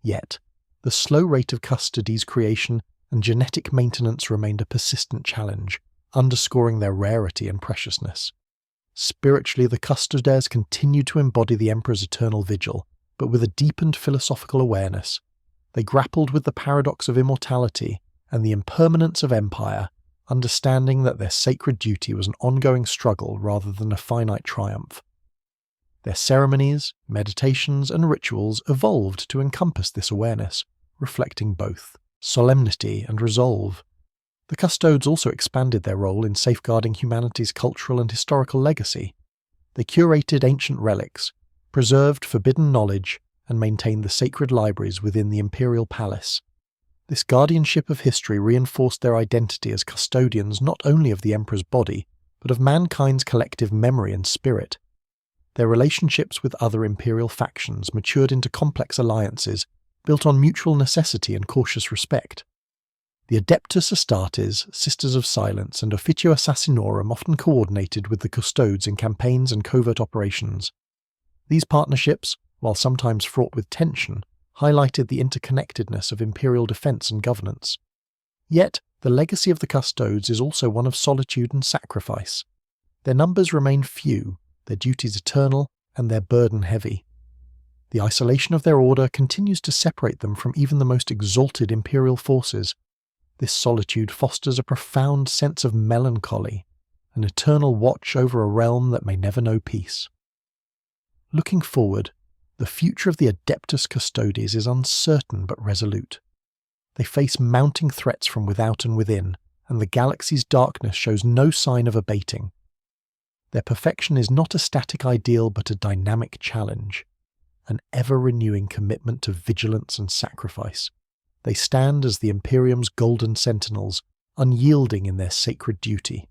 Yet, the slow rate of Custodes' creation and genetic maintenance remained a persistent challenge, underscoring their rarity and preciousness. Spiritually, the Custodes continued to embody the Emperor's eternal vigil, but with a deepened philosophical awareness. They grappled with the paradox of immortality and the impermanence of empire, understanding that their sacred duty was an ongoing struggle rather than a finite triumph. Their ceremonies, meditations, and rituals evolved to encompass this awareness, reflecting both solemnity and resolve. The Custodes also expanded their role in safeguarding humanity's cultural and historical legacy. They curated ancient relics, preserved forbidden knowledge, and maintained the sacred libraries within the imperial palace. This guardianship of history reinforced their identity as custodians not only of the Emperor's body, but of mankind's collective memory and spirit. Their relationships with other imperial factions matured into complex alliances built on mutual necessity and cautious respect. The Adeptus Astartes, Sisters of Silence, and Officio Assassinorum often coordinated with the Custodes in campaigns and covert operations. These partnerships, while sometimes fraught with tension, highlighted the interconnectedness of imperial defense and governance. Yet, the legacy of the Custodes is also one of solitude and sacrifice. Their numbers remain few, their duties eternal, and their burden heavy. The isolation of their order continues to separate them from even the most exalted imperial forces. This solitude fosters a profound sense of melancholy, an eternal watch over a realm that may never know peace. Looking forward, the future of the Adeptus Custodes is uncertain but resolute. They face mounting threats from without and within, and the galaxy's darkness shows no sign of abating. Their perfection is not a static ideal but a dynamic challenge, an ever-renewing commitment to vigilance and sacrifice. They stand as the Imperium's golden sentinels, unyielding in their sacred duty.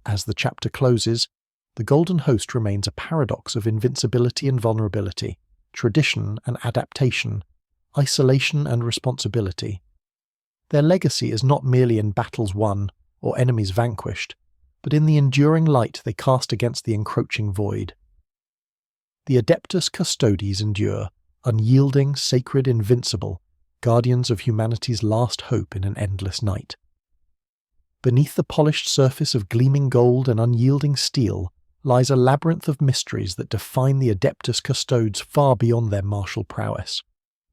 As the chapter closes, the Golden Host remains a paradox of invincibility and vulnerability, tradition and adaptation, isolation and responsibility. Their legacy is not merely in battles won or enemies vanquished, but in the enduring light they cast against the encroaching void. The Adeptus Custodes endure, unyielding, sacred, invincible, guardians of humanity's last hope in an endless night. Beneath the polished surface of gleaming gold and unyielding steel lies a labyrinth of mysteries that define the Adeptus Custodes far beyond their martial prowess.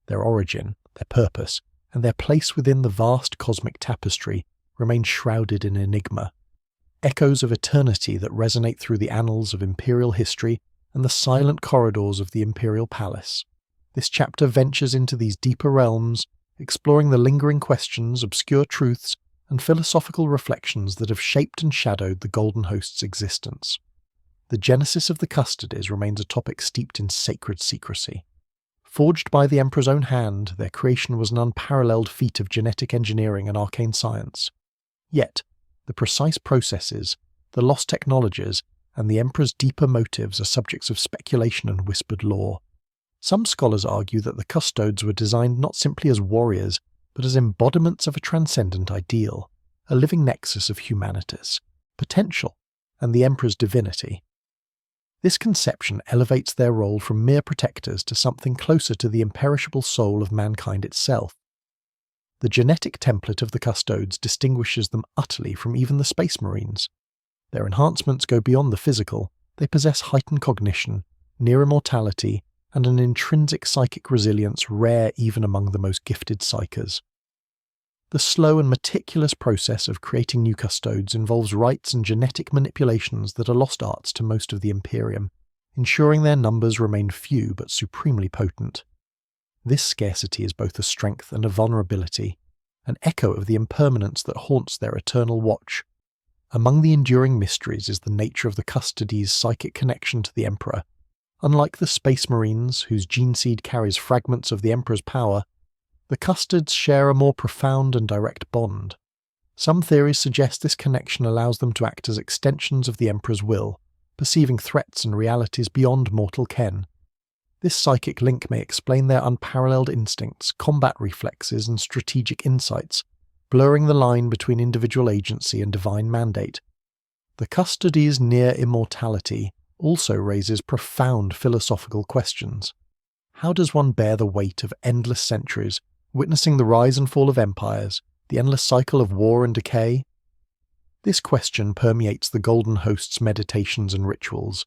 Their origin, their purpose, and their place within the vast cosmic tapestry remain shrouded in enigma. Echoes of eternity that resonate through the annals of imperial history and the silent corridors of the imperial palace. This chapter ventures into these deeper realms, exploring the lingering questions, obscure truths, and philosophical reflections that have shaped and shadowed the Golden Host's existence. The genesis of the Custodes remains a topic steeped in sacred secrecy. Forged by the Emperor's own hand, their creation was an unparalleled feat of genetic engineering and arcane science. Yet, the precise processes, the lost technologies, and the Emperor's deeper motives are subjects of speculation and whispered lore. Some scholars argue that the Custodes were designed not simply as warriors, but as embodiments of a transcendent ideal, a living nexus of humanities, potential, and the Emperor's divinity. This conception elevates their role from mere protectors to something closer to the imperishable soul of mankind itself. The genetic template of the Custodes distinguishes them utterly from even the Space Marines. Their enhancements go beyond the physical. They possess heightened cognition, near immortality, and an intrinsic psychic resilience rare even among the most gifted psychers. The slow and meticulous process of creating new Custodes involves rites and genetic manipulations that are lost arts to most of the Imperium, ensuring their numbers remain few but supremely potent. This scarcity is both a strength and a vulnerability, an echo of the impermanence that haunts their eternal watch. Among the enduring mysteries is the nature of the Custodes' psychic connection to the Emperor. Unlike the Space Marines, whose gene seed carries fragments of the Emperor's power, the Custodes share a more profound and direct bond. Some theories suggest this connection allows them to act as extensions of the Emperor's will, perceiving threats and realities beyond mortal ken. This psychic link may explain their unparalleled instincts, combat reflexes, and strategic insights, blurring the line between individual agency and divine mandate. The Custodes' near immortality also raises profound philosophical questions. How does one bear the weight of endless centuries, witnessing the rise and fall of empires, the endless cycle of war and decay? This question permeates the Golden Host's meditations and rituals.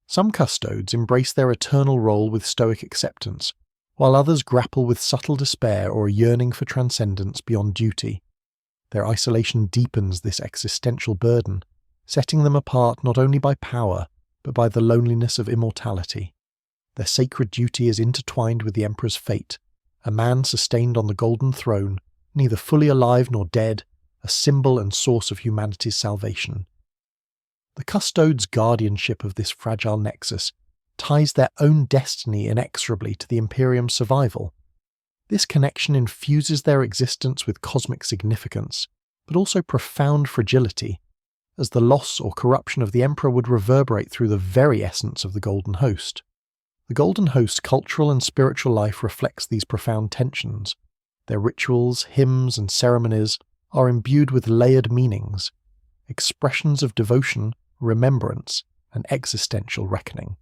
Some Custodes embrace their eternal role with stoic acceptance, while others grapple with subtle despair or a yearning for transcendence beyond duty. Their isolation deepens this existential burden, setting them apart not only by power, but by the loneliness of immortality. Their sacred duty is intertwined with the Emperor's fate, a man sustained on the Golden Throne, neither fully alive nor dead, a symbol and source of humanity's salvation. The Custodes' guardianship of this fragile nexus ties their own destiny inexorably to the Imperium's survival. This connection infuses their existence with cosmic significance, but also profound fragility, as the loss or corruption of the Emperor would reverberate through the very essence of the Golden Host. The Golden Host's cultural and spiritual life reflects these profound tensions. Their rituals, hymns, and ceremonies are imbued with layered meanings, expressions of devotion, remembrance, and existential reckoning.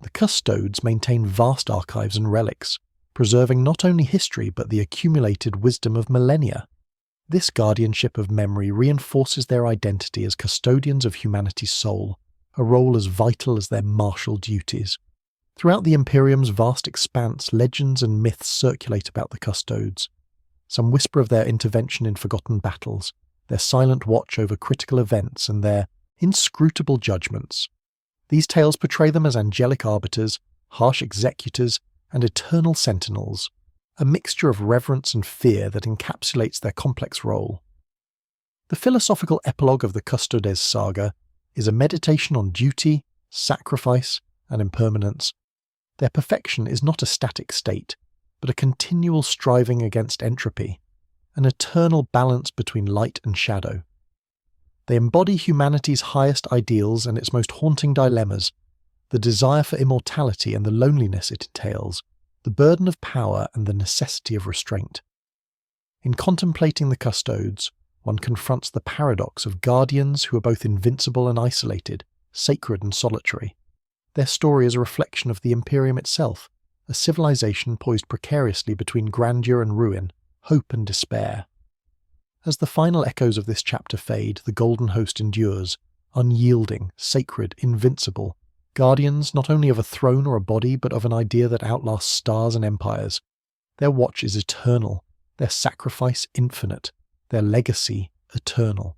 The Custodes maintain vast archives and relics, preserving not only history but the accumulated wisdom of millennia. This guardianship of memory reinforces their identity as custodians of humanity's soul, a role as vital as their martial duties. Throughout the Imperium's vast expanse, legends and myths circulate about the Custodes. Some whisper of their intervention in forgotten battles, their silent watch over critical events, and their inscrutable judgments. These tales portray them as angelic arbiters, harsh executors, and eternal sentinels, a mixture of reverence and fear that encapsulates their complex role. The philosophical epilogue of the Custodes saga is a meditation on duty, sacrifice, and impermanence. Their perfection is not a static state, but a continual striving against entropy, an eternal balance between light and shadow. They embody humanity's highest ideals and its most haunting dilemmas, the desire for immortality and the loneliness it entails, the burden of power and the necessity of restraint. In contemplating the Custodes, one confronts the paradox of guardians who are both invincible and isolated, sacred and solitary. Their story is a reflection of the Imperium itself, a civilization poised precariously between grandeur and ruin, hope and despair. As the final echoes of this chapter fade, the Golden Host endures, unyielding, sacred, invincible, guardians not only of a throne or a body, but of an idea that outlasts stars and empires. Their watch is eternal, their sacrifice infinite, their legacy eternal.